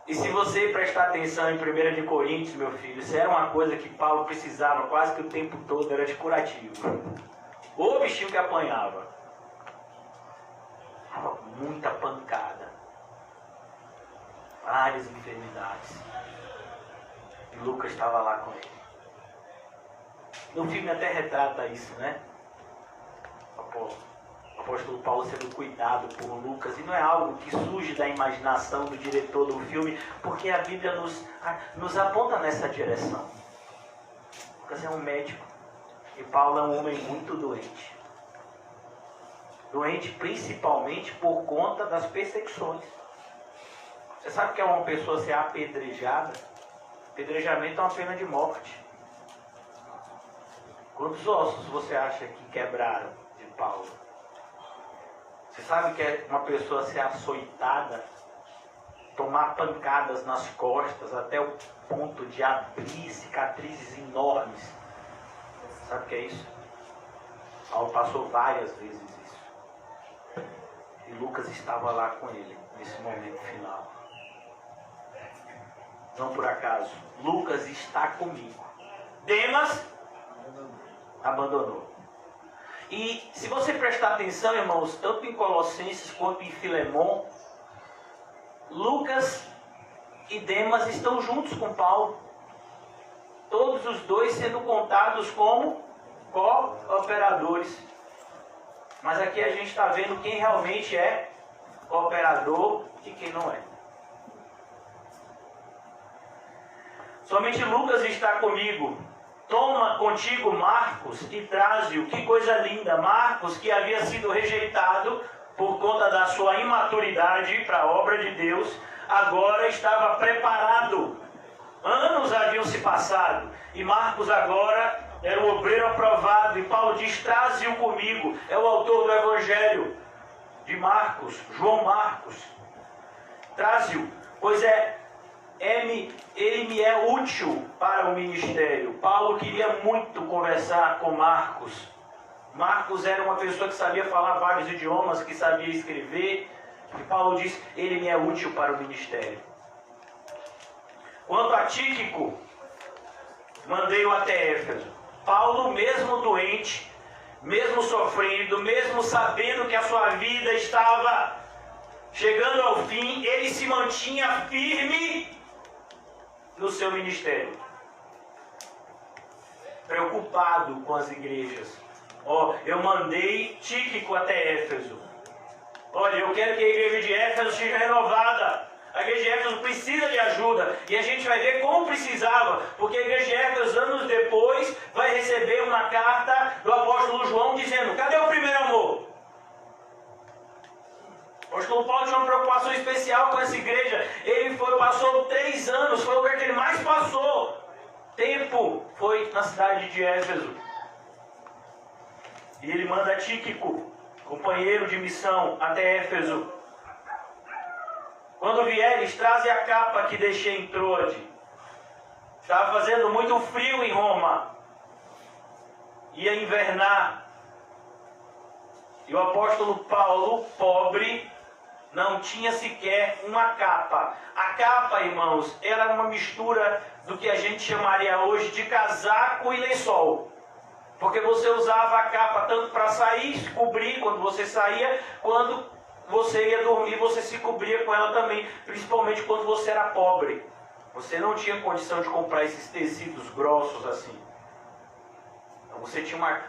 E se você prestar atenção em 1 de Coríntios, meu filho, isso era uma coisa que Paulo precisava quase que o tempo todo, era de curativo. O bichinho que apanhava. Muita pancada. Várias enfermidades. E Lucas estava lá com ele. No filme até retrata isso, né? O apóstolo Paulo sendo cuidado por Lucas. E não é algo que surge da imaginação do diretor do filme, porque a Bíblia nos aponta nessa direção. Lucas é um médico. E Paulo é um homem muito doente. Doente principalmente por conta das perseguições. Você sabe que é uma pessoa ser apedrejada? Apedrejamento é uma pena de morte. Quantos ossos você acha que quebraram de Paulo? Você sabe que é uma pessoa ser açoitada, tomar pancadas nas costas até o ponto de abrir cicatrizes enormes. Sabe o que é isso? Paulo passou várias vezes isso. E Lucas estava lá com ele, nesse momento final. Não por acaso. Lucas está comigo. Demas abandonou. E se você prestar atenção, irmãos, tanto em Colossenses quanto em Filemon, Lucas e Demas estão juntos com Paulo. Todos os dois sendo contados como cooperadores. Mas aqui a gente está vendo quem realmente é cooperador e quem não é. Somente Lucas está comigo. Toma contigo Marcos e traze-o. Que coisa linda. Marcos, que havia sido rejeitado por conta da sua imaturidade para a obra de Deus, agora estava preparado. Anos haviam se passado. E Marcos agora era um obreiro aprovado. E Paulo diz, traze-o comigo. É o autor do Evangelho de Marcos, João Marcos. Traze-o, pois ele me é útil para o ministério. Paulo queria muito conversar com Marcos. Marcos era uma pessoa que sabia falar vários idiomas, que sabia escrever. E Paulo diz, ele me é útil para o ministério. Quanto a Tíquico, mandei-o até Éfeso. Paulo, mesmo doente, mesmo sofrendo, mesmo sabendo que a sua vida estava chegando ao fim, ele se mantinha firme no seu ministério, preocupado com as igrejas. Eu mandei Tíquico até Éfeso. Olha, eu quero que a igreja de Éfeso seja renovada. A igreja de Éfeso precisa de ajuda. E a gente vai ver como precisava. Porque a igreja de Éfeso, anos depois, vai receber uma carta do apóstolo João dizendo, cadê o primeiro amor? O apóstolo Paulo tinha uma preocupação especial com essa igreja. Ele passou 3 anos, foi o lugar que ele mais passou tempo, foi na cidade de Éfeso. E ele manda Tíquico, companheiro de missão, até Éfeso. Quando vieres, traze a capa que deixei em Troade. Estava fazendo muito frio em Roma. Ia invernar. E o apóstolo Paulo, pobre, não tinha sequer uma capa. A capa, irmãos, era uma mistura do que a gente chamaria hoje de casaco e lençol. Porque você usava a capa tanto para sair, cobrir quando você saía, quando você ia dormir, você se cobria com ela também, principalmente quando você era pobre. Você não tinha condição de comprar esses tecidos grossos assim. Então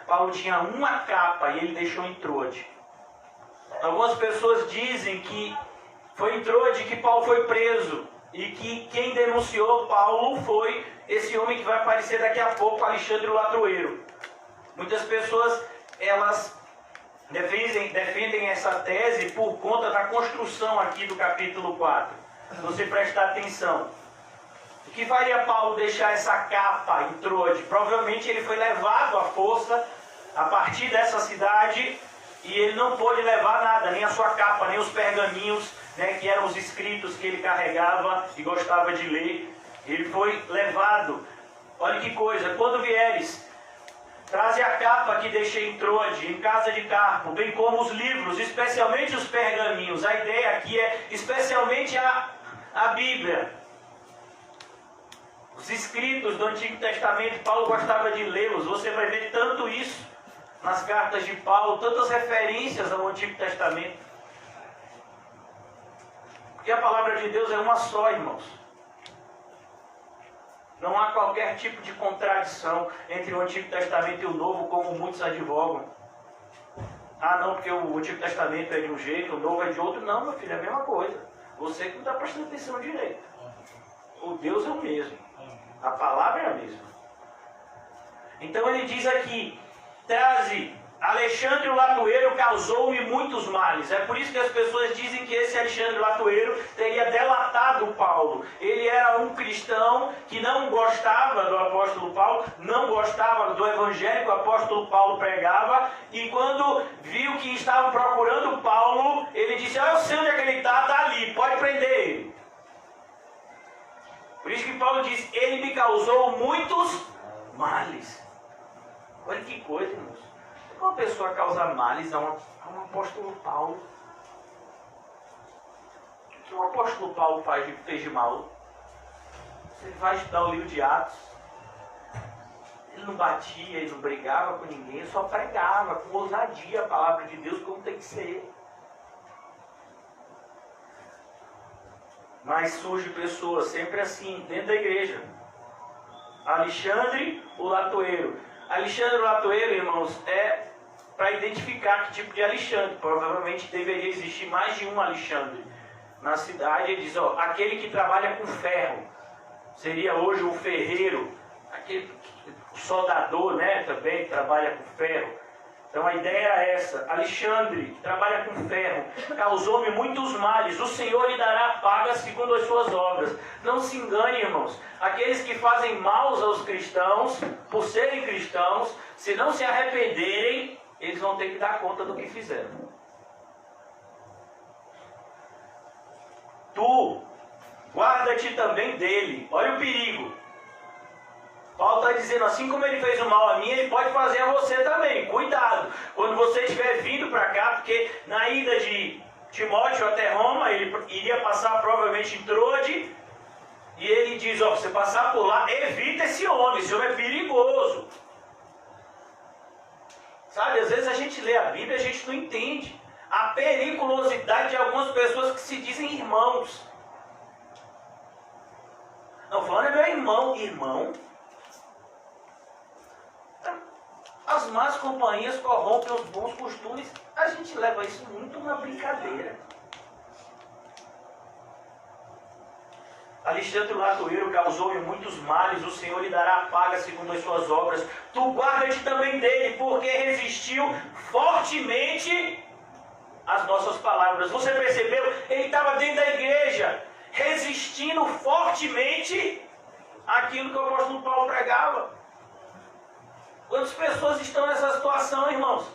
Paulo tinha uma capa e ele deixou em Troade. Algumas pessoas dizem que foi em Troade que Paulo foi preso e que quem denunciou Paulo foi esse homem que vai aparecer daqui a pouco, Alexandre o Latoeiro. Muitas pessoas, elas defendem essa tese por conta da construção aqui do capítulo 4. Se você prestar atenção. O que faria Paulo deixar essa capa em Troade? Provavelmente ele foi levado à força a partir dessa cidade e ele não pôde levar nada, nem a sua capa, nem os pergaminhos, né, que eram os escritos que ele carregava e gostava de ler. Ele foi levado. Olha que coisa, quando vieres, traze a capa que deixei em Troade, em casa de Carpo, bem como os livros, especialmente os pergaminhos. A ideia aqui é especialmente a Bíblia. Os escritos do Antigo Testamento, Paulo gostava de lê-los. Você vai ver tanto isso nas cartas de Paulo, tantas referências ao Antigo Testamento. Porque a palavra de Deus é uma só, irmãos. Não há qualquer tipo de contradição entre o Antigo Testamento e o Novo, como muitos advogam. Ah, não, porque o Antigo Testamento é de um jeito, o Novo é de outro. Não, meu filho, é a mesma coisa. Você que não está prestando atenção direito. O Deus é o mesmo. A palavra é a mesma. Então ele diz aqui, traze, Alexandre o Latoeiro causou-me muitos males. É por isso que as pessoas dizem que esse Alexandre o Latoeiro teria delatado Paulo. Ele era um cristão que não gostava do apóstolo Paulo, não gostava do evangelho que o apóstolo Paulo pregava, e quando viu que estavam procurando Paulo, ele disse, eu sei onde é que ele está ali, pode prender ele. Por isso que Paulo diz, ele me causou muitos males. Olha que coisa, irmãos. Uma pessoa causa males a um apóstolo Paulo. O que o apóstolo Paulo fez de mal? Você vai estudar o livro de Atos. Ele não batia, ele não brigava com ninguém, ele só pregava com ousadia a palavra de Deus como tem que ser. Mas surge pessoas sempre assim, dentro da igreja. Alexandre o Latoeiro. Alexandre o Latoeiro, irmãos, é para identificar que tipo de Alexandre. Provavelmente deveria existir mais de um Alexandre na cidade. Ele diz, ó, aquele que trabalha com ferro. Seria hoje o ferreiro. Aquele soldador, né, também trabalha com ferro. Então a ideia era essa. Alexandre, que trabalha com ferro, causou-me muitos males. O Senhor lhe dará paga segundo as suas obras. Não se engane, irmãos. Aqueles que fazem maus aos cristãos, por serem cristãos, se não se arrependerem, eles vão ter que dar conta do que fizeram. Tu, guarda-te também dele. Olha o perigo. Paulo está dizendo, assim como ele fez o mal a mim, ele pode fazer a você também. Cuidado, quando você estiver vindo para cá, porque na ida de Timóteo até Roma, ele iria passar provavelmente em Troade, e ele diz, ó, você passar por lá, evita esse homem é perigoso. Sabe, às vezes a gente lê a Bíblia e a gente não entende a periculosidade de algumas pessoas que se dizem irmãos. Não, falando é meu irmão. Irmão? As más companhias corrompem os bons costumes. A gente leva isso muito na brincadeira. Alexandre o Latoeiro causou-me muitos males. O Senhor lhe dará a paga segundo as suas obras. Tu guarda-te também dele, porque resistiu fortemente às nossas palavras. Você percebeu? Ele estava dentro da igreja, resistindo fortemente àquilo que o apóstolo Paulo pregava. Quantas pessoas estão nessa situação, irmãos?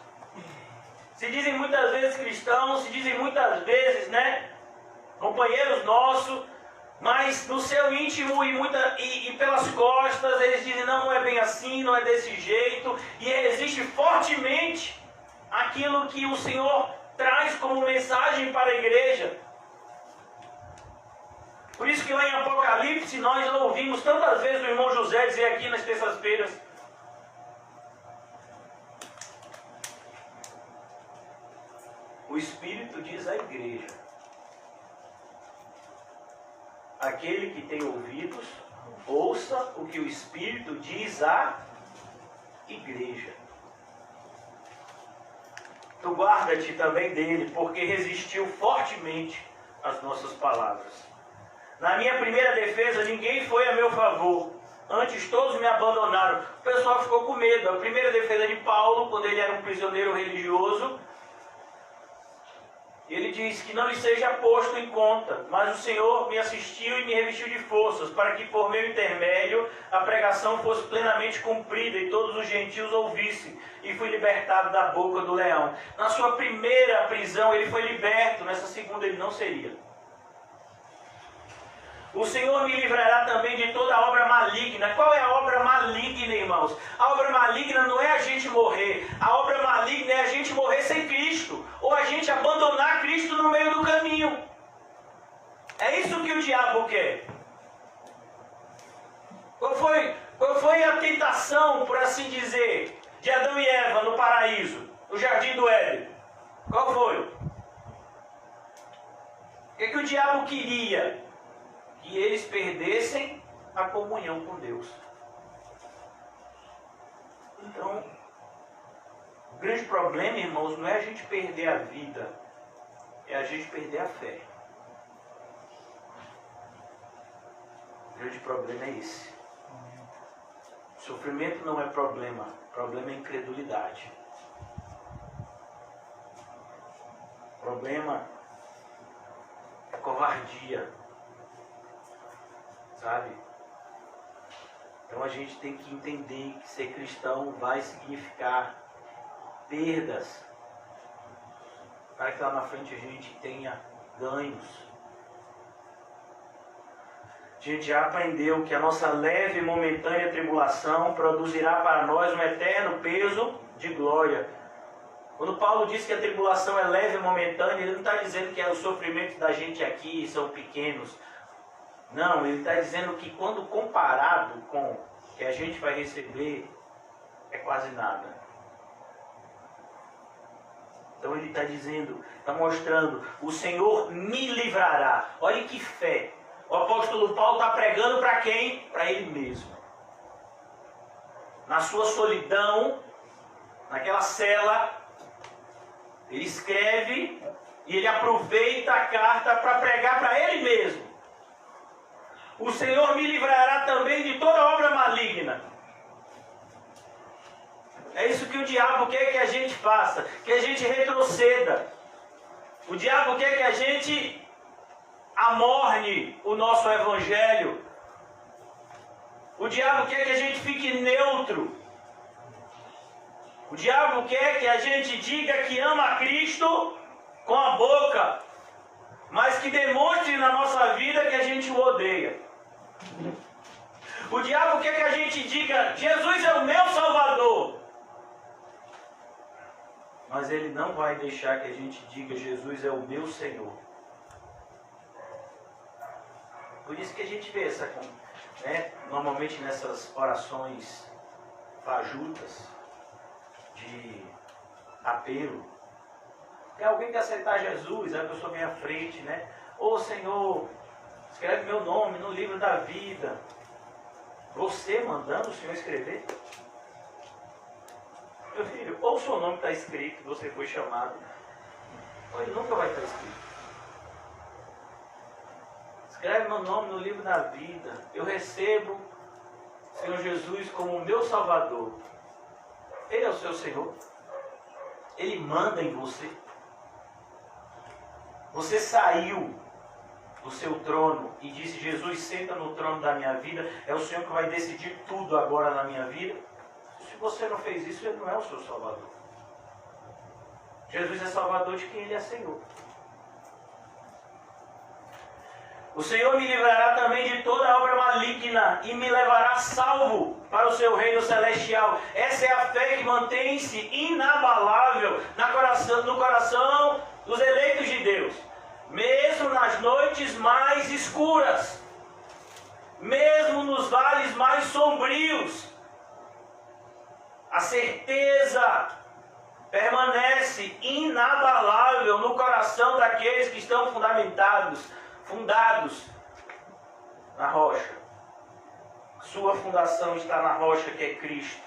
Se dizem muitas vezes cristãos, se dizem muitas vezes, né, companheiros nossos, mas no seu íntimo e pelas costas eles dizem, não é bem assim, não é desse jeito, e resiste fortemente aquilo que o Senhor traz como mensagem para a igreja. Por isso que lá em Apocalipse nós já ouvimos tantas vezes o irmão José dizer aqui nas terças-feiras, o O Espírito diz à igreja. Aquele que tem ouvidos, ouça o que o Espírito diz à igreja. Tu guarda-te também dele, porque resistiu fortemente às nossas palavras. Na minha primeira defesa, ninguém foi a meu favor. Antes, todos me abandonaram. O pessoal ficou com medo. A primeira defesa de Paulo, quando ele era um prisioneiro religioso, ele diz que não lhe seja posto em conta, mas o Senhor me assistiu e me revestiu de forças, para que por meu intermédio a pregação fosse plenamente cumprida e todos os gentios ouvissem, e fui libertado da boca do leão. Na sua primeira prisão ele foi liberto, nessa segunda ele não seria. O Senhor me livrará também de toda obra maligna. Qual é a obra maligna, irmãos? A obra maligna não é a gente morrer. A obra maligna é a gente morrer sem Cristo. Ou a gente abandonar Cristo no meio do caminho. É isso que o diabo quer. Qual foi a tentação, por assim dizer, de Adão e Eva no paraíso, no jardim do Éden? Qual foi? O que o diabo queria? Que eles perdessem a comunhão com Deus. Então, o grande problema, irmãos, não é a gente perder a vida, é a gente perder a fé. O grande problema é esse. O sofrimento não é problema, o problema é incredulidade. O problema é covardia. Sabe? Então a gente tem que entender que ser cristão vai significar perdas, para que lá na frente a gente tenha ganhos. A gente já aprendeu que a nossa leve e momentânea tribulação produzirá para nós um eterno peso de glória. Quando Paulo diz que a tribulação é leve e momentânea, ele não está dizendo que os sofrimentos da gente aqui são pequenos. Não, ele está dizendo que quando comparado com o que a gente vai receber, é quase nada. Então ele está dizendo, está mostrando, o Senhor me livrará. Olha que fé. O apóstolo Paulo está pregando para quem? Para ele mesmo. Na sua solidão, naquela cela, ele escreve e ele aproveita a carta para pregar para ele mesmo. O Senhor me livrará também de toda obra maligna. É isso que o diabo quer que a gente faça, que a gente retroceda. O diabo quer que a gente amorne o nosso evangelho. O diabo quer que a gente fique neutro. O diabo quer que a gente diga que ama a Cristo com a boca, mas que demonstre na nossa vida que a gente o odeia. O diabo quer que a gente diga, Jesus é o meu Salvador. Mas ele não vai deixar que a gente diga, Jesus é o meu Senhor. Por isso que a gente vê essa, né, normalmente nessas orações fajutas, de apelo. Tem alguém que aceitar Jesus, aí a pessoa vem à frente, né? Ô Senhor, escreve meu nome no livro da vida. Você mandando o Senhor escrever? Meu filho, ou o seu nome está escrito, você foi chamado, ou ele nunca vai estar escrito. Escreve meu nome no livro da vida. Eu recebo o Senhor Jesus como o meu Salvador. Ele é o seu Senhor. Ele manda em você. Você saiu do seu trono e disse, Jesus, senta no trono da minha vida, é o Senhor que vai decidir tudo agora na minha vida. Se você não fez isso, Ele não é o seu Salvador. Jesus é Salvador de quem Ele é Senhor. O Senhor me livrará também de toda obra maligna e me levará salvo para o seu reino celestial. Essa é a fé que mantém-se inabalável no coração dos eleitos de Deus. Mesmo nas noites mais escuras, mesmo nos vales mais sombrios, a certeza permanece inabalável no coração daqueles que estão fundados na rocha. Sua fundação está na rocha que é Cristo.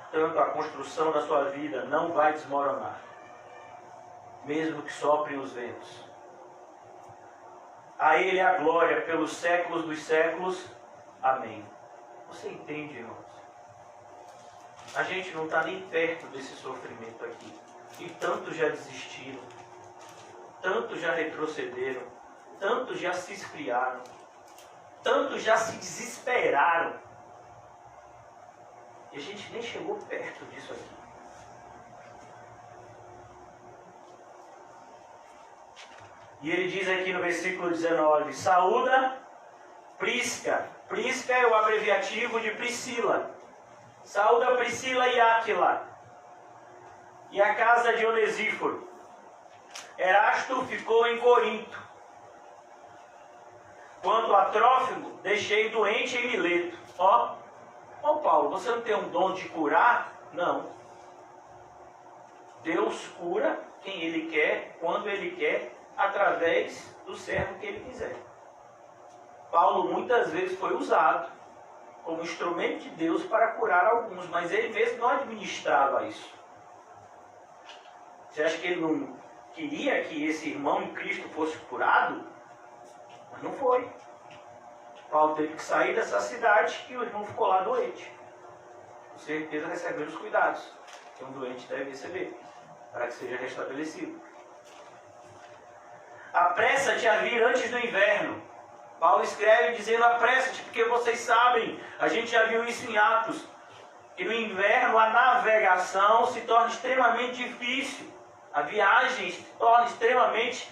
Portanto, a construção da sua vida não vai desmoronar, mesmo que soprem os ventos. A Ele a glória pelos séculos dos séculos. Amém. Você entende, irmãos? A gente não está nem perto desse sofrimento aqui. E tantos já desistiram. Tantos já retrocederam. Tantos já se esfriaram. Tantos já se desesperaram. E a gente nem chegou perto disso aqui. E ele diz aqui no versículo 19: saúda Prisca. Prisca é o abreviativo de Priscila. Saúda Priscila e Áquila. E a casa de Onesíforo. Erasto ficou em Corinto. Quanto a Trófimo, deixei doente em Mileto. Ó, Paulo, você não tem um dom de curar? Não. Deus cura quem Ele quer, quando Ele quer, através do servo que Ele quiser. Paulo muitas vezes foi usado como instrumento de Deus para curar alguns, mas ele mesmo não administrava isso. Você acha que ele não queria que esse irmão em Cristo fosse curado? Mas não foi. Paulo teve que sair dessa cidade e o irmão ficou lá doente. Com certeza recebeu os cuidados que um doente deve receber, para que seja restabelecido. Apressa-te a vir antes do inverno. Paulo escreve dizendo: apressa-te, porque vocês sabem, a gente já viu isso em Atos, que no inverno a navegação se torna extremamente difícil, a viagem se torna extremamente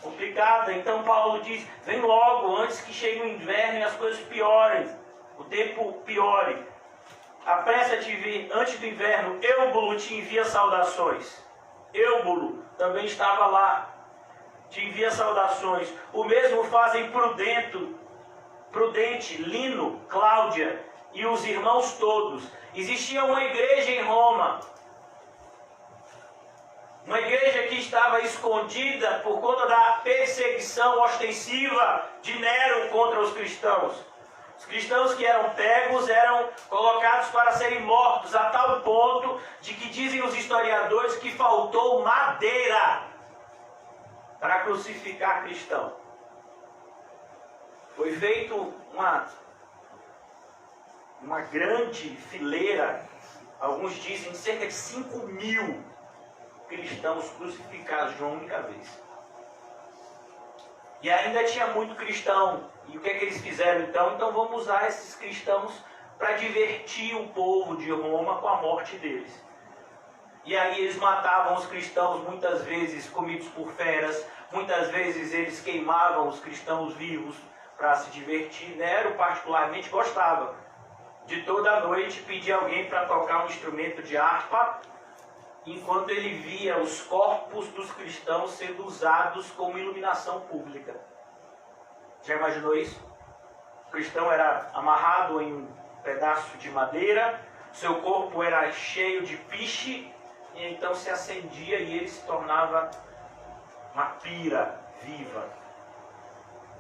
complicada. Então Paulo diz: vem logo, antes que chegue o inverno e as coisas piorem, o tempo piore. Apressa-te a vir antes do inverno. Eubulo te envia saudações. Eubulo também estava lá, te envia saudações. O mesmo fazem Prudente, Lino, Cláudia e os irmãos todos. Existia uma igreja em Roma. Uma igreja que estava escondida por conta da perseguição ostensiva de Nero contra os cristãos. Os cristãos que eram pegos eram colocados para serem mortos, a tal ponto de que dizem os historiadores que faltou madeira para crucificar cristão. Foi feito uma grande fileira, alguns dizem cerca de 5.000 cristãos crucificados de uma única vez. E ainda tinha muito cristão. E o que é que eles fizeram então? Então vamos usar esses cristãos para divertir o povo de Roma com a morte deles. E aí eles matavam os cristãos, muitas vezes comidos por feras, muitas vezes eles queimavam os cristãos vivos para se divertir. Nero particularmente gostava de toda noite pedir alguém para tocar um instrumento de harpa, enquanto ele via os corpos dos cristãos sendo usados como iluminação pública. Já imaginou isso? O cristão era amarrado em um pedaço de madeira, seu corpo era cheio de piche, e então se acendia e ele se tornava uma pira viva.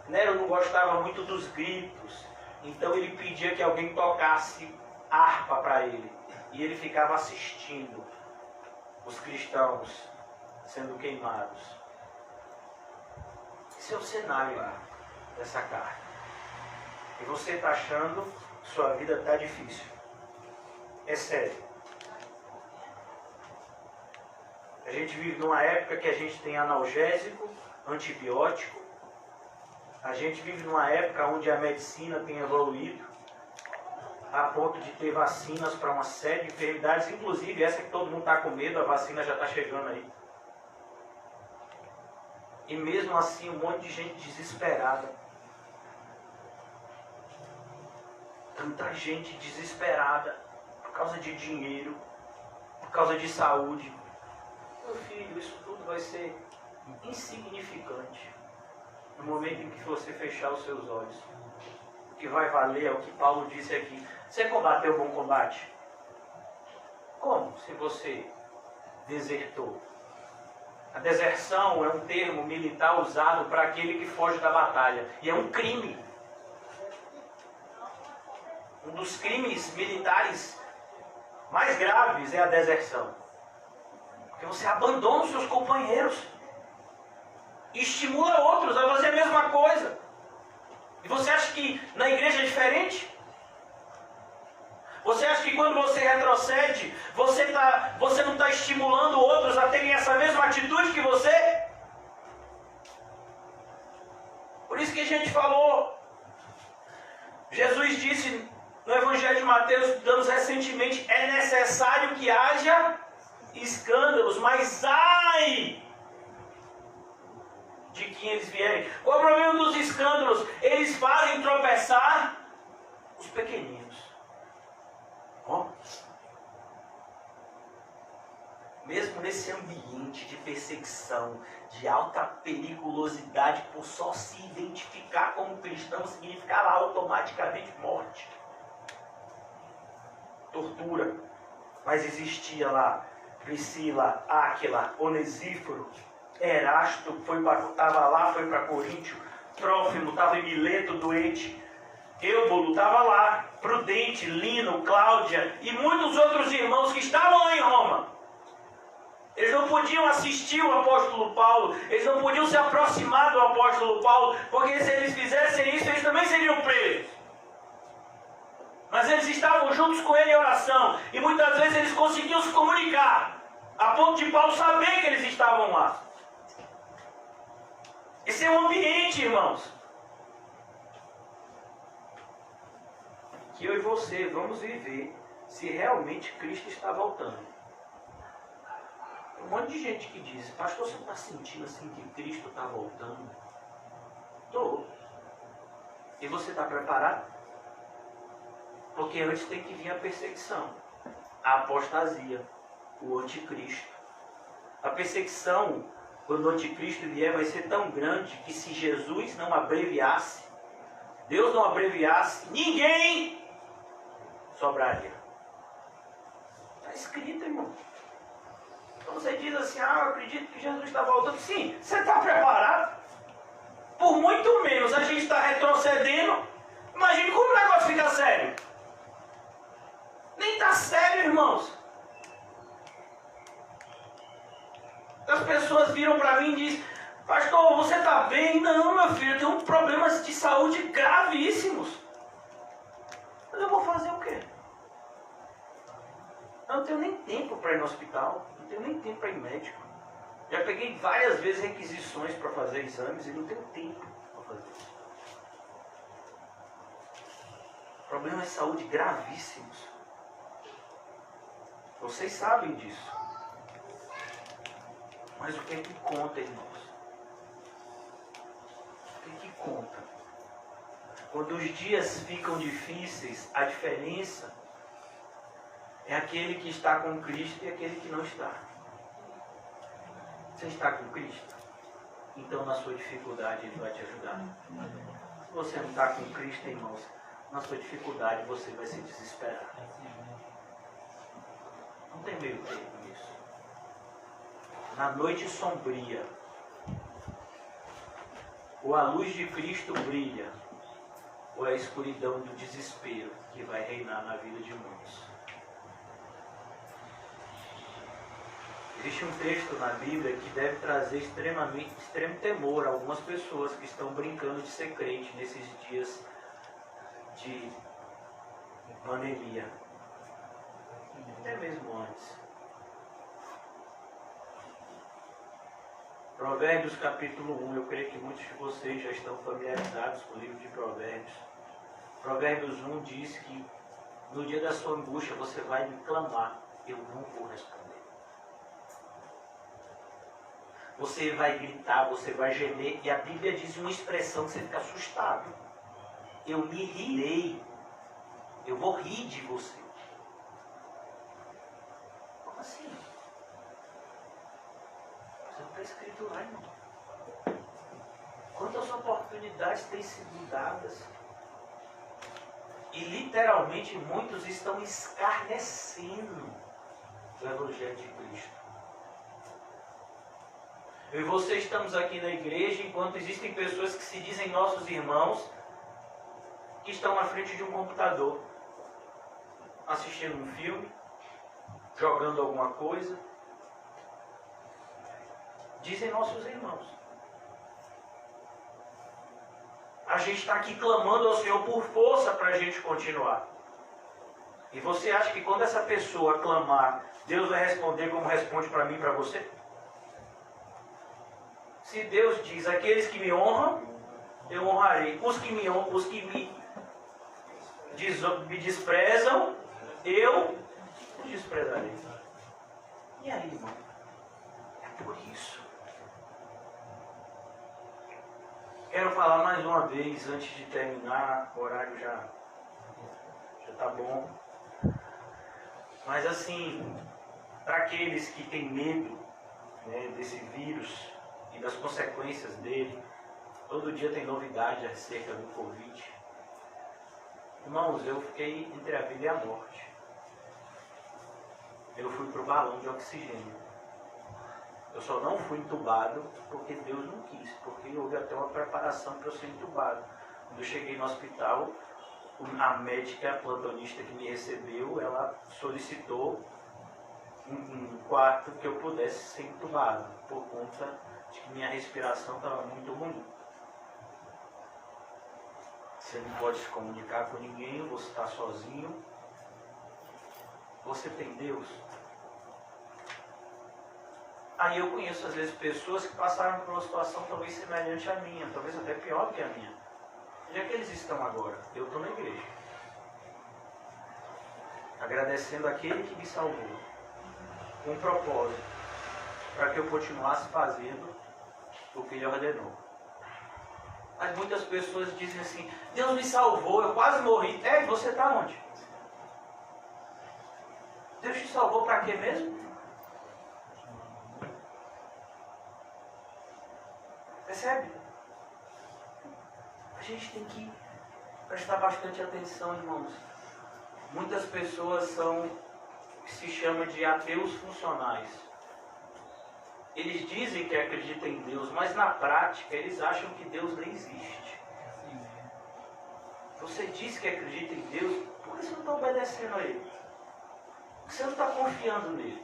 Nero não gostava muito dos gritos, então ele pedia que alguém tocasse harpa para ele, e ele ficava assistindo os cristãos sendo queimados. Esse é o cenário dessa carta. E você está achando que sua vida está difícil. É sério. A gente vive numa época que a gente tem analgésico, antibiótico. A gente vive numa época onde a medicina tem evoluído a ponto de ter vacinas para uma série de enfermidades, inclusive essa que todo mundo está com medo, a vacina já está chegando aí. E mesmo assim um monte de gente desesperada. Tanta gente desesperada por causa de dinheiro, por causa de saúde. Meu filho, isso tudo vai ser insignificante no momento em que você fechar os seus olhos. O que vai valer é o que Paulo disse aqui. Você combateu o bom combate? Como? Se você desertou. A deserção é um termo militar usado para aquele que foge da batalha. E é um crime. Um dos crimes militares mais graves é a deserção. Porque você abandona os seus companheiros. E estimula outros a fazer a mesma coisa. E você acha que na igreja é diferente? Você acha que quando você retrocede, você não está estimulando outros a terem essa mesma atitude que você? Por isso que a gente falou. Jesus disse no Evangelho de Mateus, estudamos recentemente, é necessário que haja escândalos, mas ai de quem eles vierem. Qual é o problema dos escândalos? Eles fazem tropeçar os pequeninos. Mesmo nesse ambiente de perseguição, de alta periculosidade, por só se identificar como cristão, significa lá automaticamente morte, tortura. Mas existia lá Priscila, Áquila, Onesíforo, Erasto, estava lá, foi para Coríntio, Trófimo, estava em Mileto, doente, Eubolo estava lá, Prudente, Lino, Cláudia e muitos outros irmãos que estavam lá em Roma. Eles não podiam assistir o apóstolo Paulo, eles não podiam se aproximar do apóstolo Paulo, porque se eles fizessem isso, eles também seriam presos. Mas eles estavam juntos com ele em oração, e muitas vezes eles conseguiam se comunicar, a ponto de Paulo saber que eles estavam lá. Esse é um ambiente, irmãos, que eu e você vamos viver se realmente Cristo está voltando. Tem um monte de gente que diz: pastor, você não está sentindo assim que Cristo está voltando? Estou. E você está preparado? Porque antes tem que vir a perseguição, a apostasia, o anticristo. A perseguição, quando o anticristo vier, vai ser tão grande que se Jesus não abreviasse, Deus não abreviasse, ninguém sobraria. Está escrito, irmão. Então você diz assim: eu acredito que Jesus está voltando. Sim, você está preparado? Por muito menos a gente está retrocedendo. Imagine como o negócio fica sério. Nem está sério, irmãos. As pessoas viram para mim e dizem: pastor, você está bem? Não, meu filho, eu tenho problemas de saúde gravíssimos. Mas eu vou fazer o quê? Eu não tenho nem tempo para ir no hospital, não tenho nem tempo para ir médico. Já peguei várias vezes requisições para fazer exames e não tenho tempo para fazer isso. Problemas de saúde gravíssimos. Vocês sabem disso. Mas o que é que conta, irmãos? O que é que conta? Quando os dias ficam difíceis, a diferença é aquele que está com Cristo e aquele que não está. Você está com Cristo? Então na sua dificuldade Ele vai te ajudar. Se você não está com Cristo, irmãos, na sua dificuldade você vai se desesperar. Não tem meio termo nisso. Na noite sombria, ou a luz de Cristo brilha, ou é a escuridão do desespero que vai reinar na vida de muitos. Existe um texto na Bíblia que deve trazer extremo temor a algumas pessoas que estão brincando de ser crente nesses dias de pandemia. Até mesmo antes. Provérbios capítulo 1, eu creio que muitos de vocês já estão familiarizados com o livro de Provérbios. Provérbios 1 diz que no dia da sua angústia você vai me clamar, eu não vou responder. Você vai gritar, você vai gemer, e a Bíblia diz uma expressão que você fica assustado. Eu me rirei, eu vou rir de você. Como assim? Você não está escrito lá, irmão. Quantas oportunidades têm sido dadas? E literalmente muitos estão escarnecendo do Evangelho de Cristo. Eu e você estamos aqui na igreja, enquanto existem pessoas que se dizem nossos irmãos, que estão na frente de um computador, assistindo um filme, jogando alguma coisa. Dizem nossos irmãos. A gente está aqui clamando ao Senhor por força para a gente continuar. E você acha que quando essa pessoa clamar, Deus vai responder como responde para mim e para você? Se Deus diz, aqueles que me honram, eu honrarei. Os que me honram, os que me desprezam, eu os desprezarei. E aí, irmão? É por isso. Quero falar mais uma vez, antes de terminar, o horário já está bom. Mas assim, para aqueles que têm medo, né, desse vírus e das consequências dele, todo dia tem novidade acerca do Covid. Irmãos, eu fiquei entre a vida e a morte. Eu fui para o balão de oxigênio. Eu só não fui entubado porque Deus não quis, porque houve até uma preparação para eu ser entubado. Quando eu cheguei no hospital, a médica, a plantonista que me recebeu, ela solicitou um quarto que eu pudesse ser entubado, por conta de que minha respiração estava muito ruim. Você não pode se comunicar com ninguém, você está sozinho. Você tem Deus? Aí eu conheço às vezes pessoas que passaram por uma situação talvez semelhante à minha, talvez até pior que a minha. Onde é que eles estão agora? Eu estou na igreja. Agradecendo aquele que me salvou. Com um propósito. Para que eu continuasse fazendo o que ele ordenou. Mas muitas pessoas dizem assim, Deus me salvou, eu quase morri. E você está onde? Deus te salvou para quê mesmo? Percebe? A gente tem que prestar bastante atenção, irmãos. Muitas pessoas são o que se chama de ateus funcionais. Eles dizem que acreditam em Deus, mas na prática eles acham que Deus nem existe. Você diz que acredita em Deus, por que você não está obedecendo a Ele? Por que você não está confiando nele?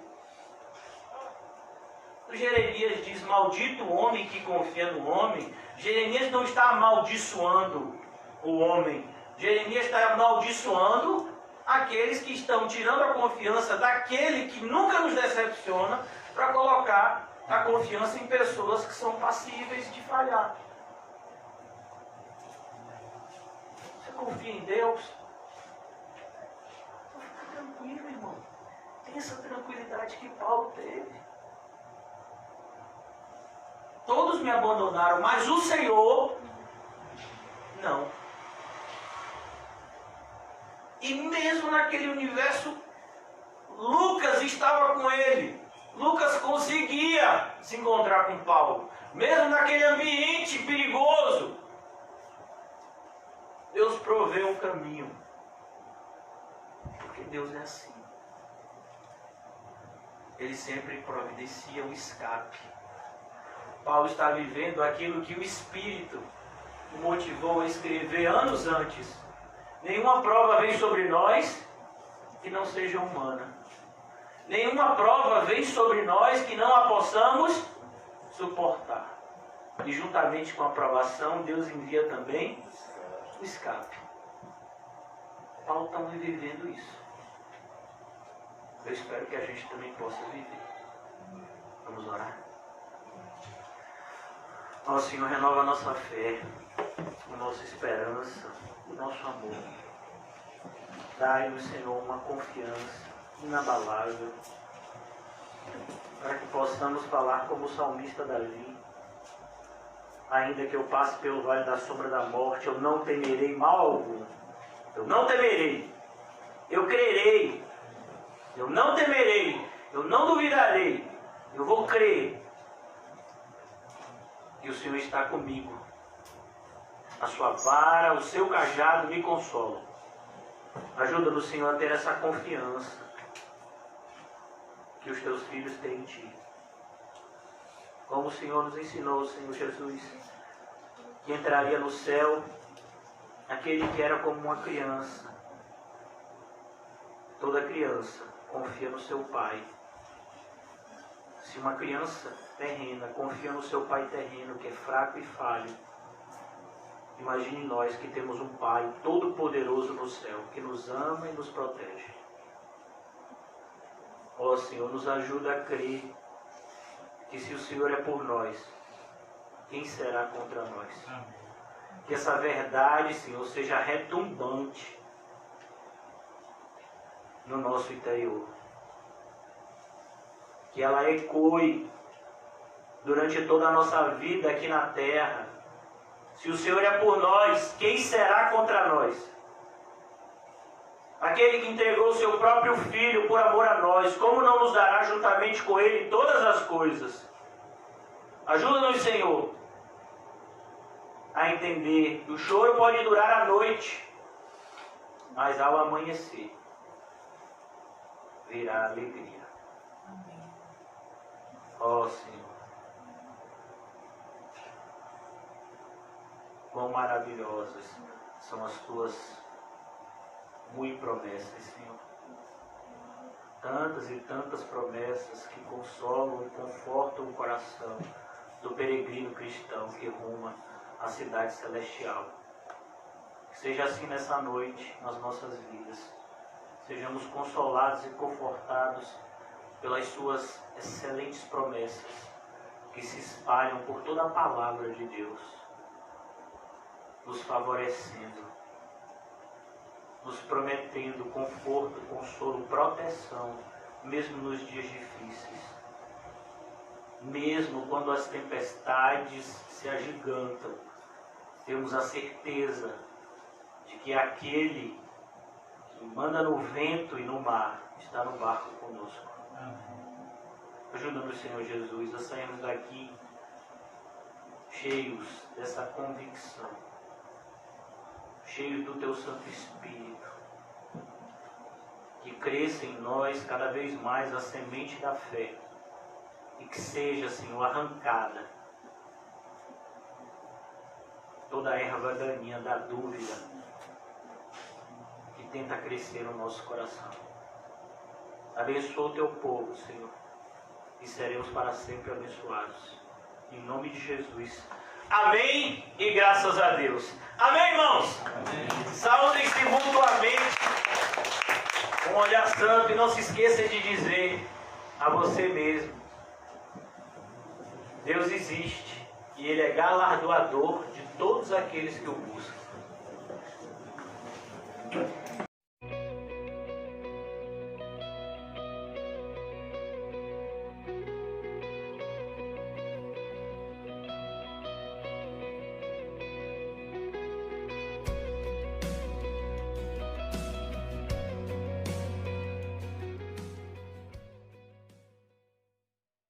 O Jeremias diz, maldito o homem que confia no homem. Jeremias não está amaldiçoando o homem. Jeremias está amaldiçoando aqueles que estão tirando a confiança daquele que nunca nos decepciona para colocar a confiança em pessoas que são passíveis de falhar. Você confia em Deus? Então fica tranquilo, irmão. Tem essa tranquilidade que Paulo teve. Todos me abandonaram, mas o Senhor não. E mesmo naquele universo, Lucas estava com ele. Lucas conseguia se encontrar com Paulo. Mesmo naquele ambiente perigoso, Deus proveu um caminho. Porque Deus é assim. Ele sempre providencia um escape. Paulo está vivendo aquilo que o Espírito o motivou a escrever anos antes. Nenhuma prova vem sobre nós que não seja humana. Nenhuma prova vem sobre nós que não a possamos suportar. E juntamente com a provação, Deus envia também o escape. Paulo está vivendo isso. Eu espero que a gente também possa viver. Vamos orar? Ó Senhor, renova a nossa fé, a nossa esperança, o nosso amor. Dai-nos, Senhor, uma confiança inabalável, para que possamos falar como o salmista Davi. Ainda que eu passe pelo vale da sombra da morte, eu não temerei mal algum. Eu não temerei. Eu crerei. Eu não temerei. Eu não duvidarei. Eu vou crer que o Senhor está comigo. A sua vara, o seu cajado me consolam. Ajuda-nos, Senhor, a ter essa confiança que os teus filhos têm em Ti. como o Senhor nos ensinou, Senhor Jesus, que entraria no céu aquele que era como uma criança. Toda criança confia no seu pai. Se uma criança terrena confia no seu pai terreno, que é fraco e falho, imagine nós que temos um Pai todo-poderoso no céu, que nos ama e nos protege. Ó Senhor, nos ajuda a crer que se o Senhor é por nós, quem será contra nós? Amém. Que essa verdade, Senhor, seja retumbante no nosso interior. Que ela ecoe durante toda a nossa vida aqui na terra. Se o Senhor é por nós, quem será contra nós? Aquele que entregou o seu próprio Filho por amor a nós, como não nos dará juntamente com Ele todas as coisas? Ajuda-nos, Senhor, a entender que o choro pode durar a noite, mas ao amanhecer virá a alegria. Ó Senhor, quão maravilhosas são as tuas muito promessas, Senhor. Tantas e tantas promessas que consolam e confortam o coração do peregrino cristão que ruma à cidade celestial. Que seja assim nessa noite, nas nossas vidas. Sejamos consolados e confortados pelas suas excelentes promessas que se espalham por toda a palavra de Deus, nos favorecendo, nos prometendo conforto, consolo, proteção, mesmo nos dias difíceis. Mesmo quando as tempestades se agigantam, temos a certeza de que aquele que manda no vento e no mar está no barco conosco. Ajuda-nos, Senhor Jesus, a sairmos daqui cheios dessa convicção, cheios do Teu Santo Espírito, que cresça em nós cada vez mais a semente da fé e que seja, Senhor, arrancada toda a erva daninha da dúvida que tenta crescer no nosso coração. Abençoa o Teu povo, Senhor, e seremos para sempre abençoados. Em nome de Jesus. Amém e graças a Deus. Amém, irmãos? Saúdem-se mutuamente com um olhar santo e não se esqueça de dizer a você mesmo: Deus existe e Ele é galardoador de todos aqueles que o buscam.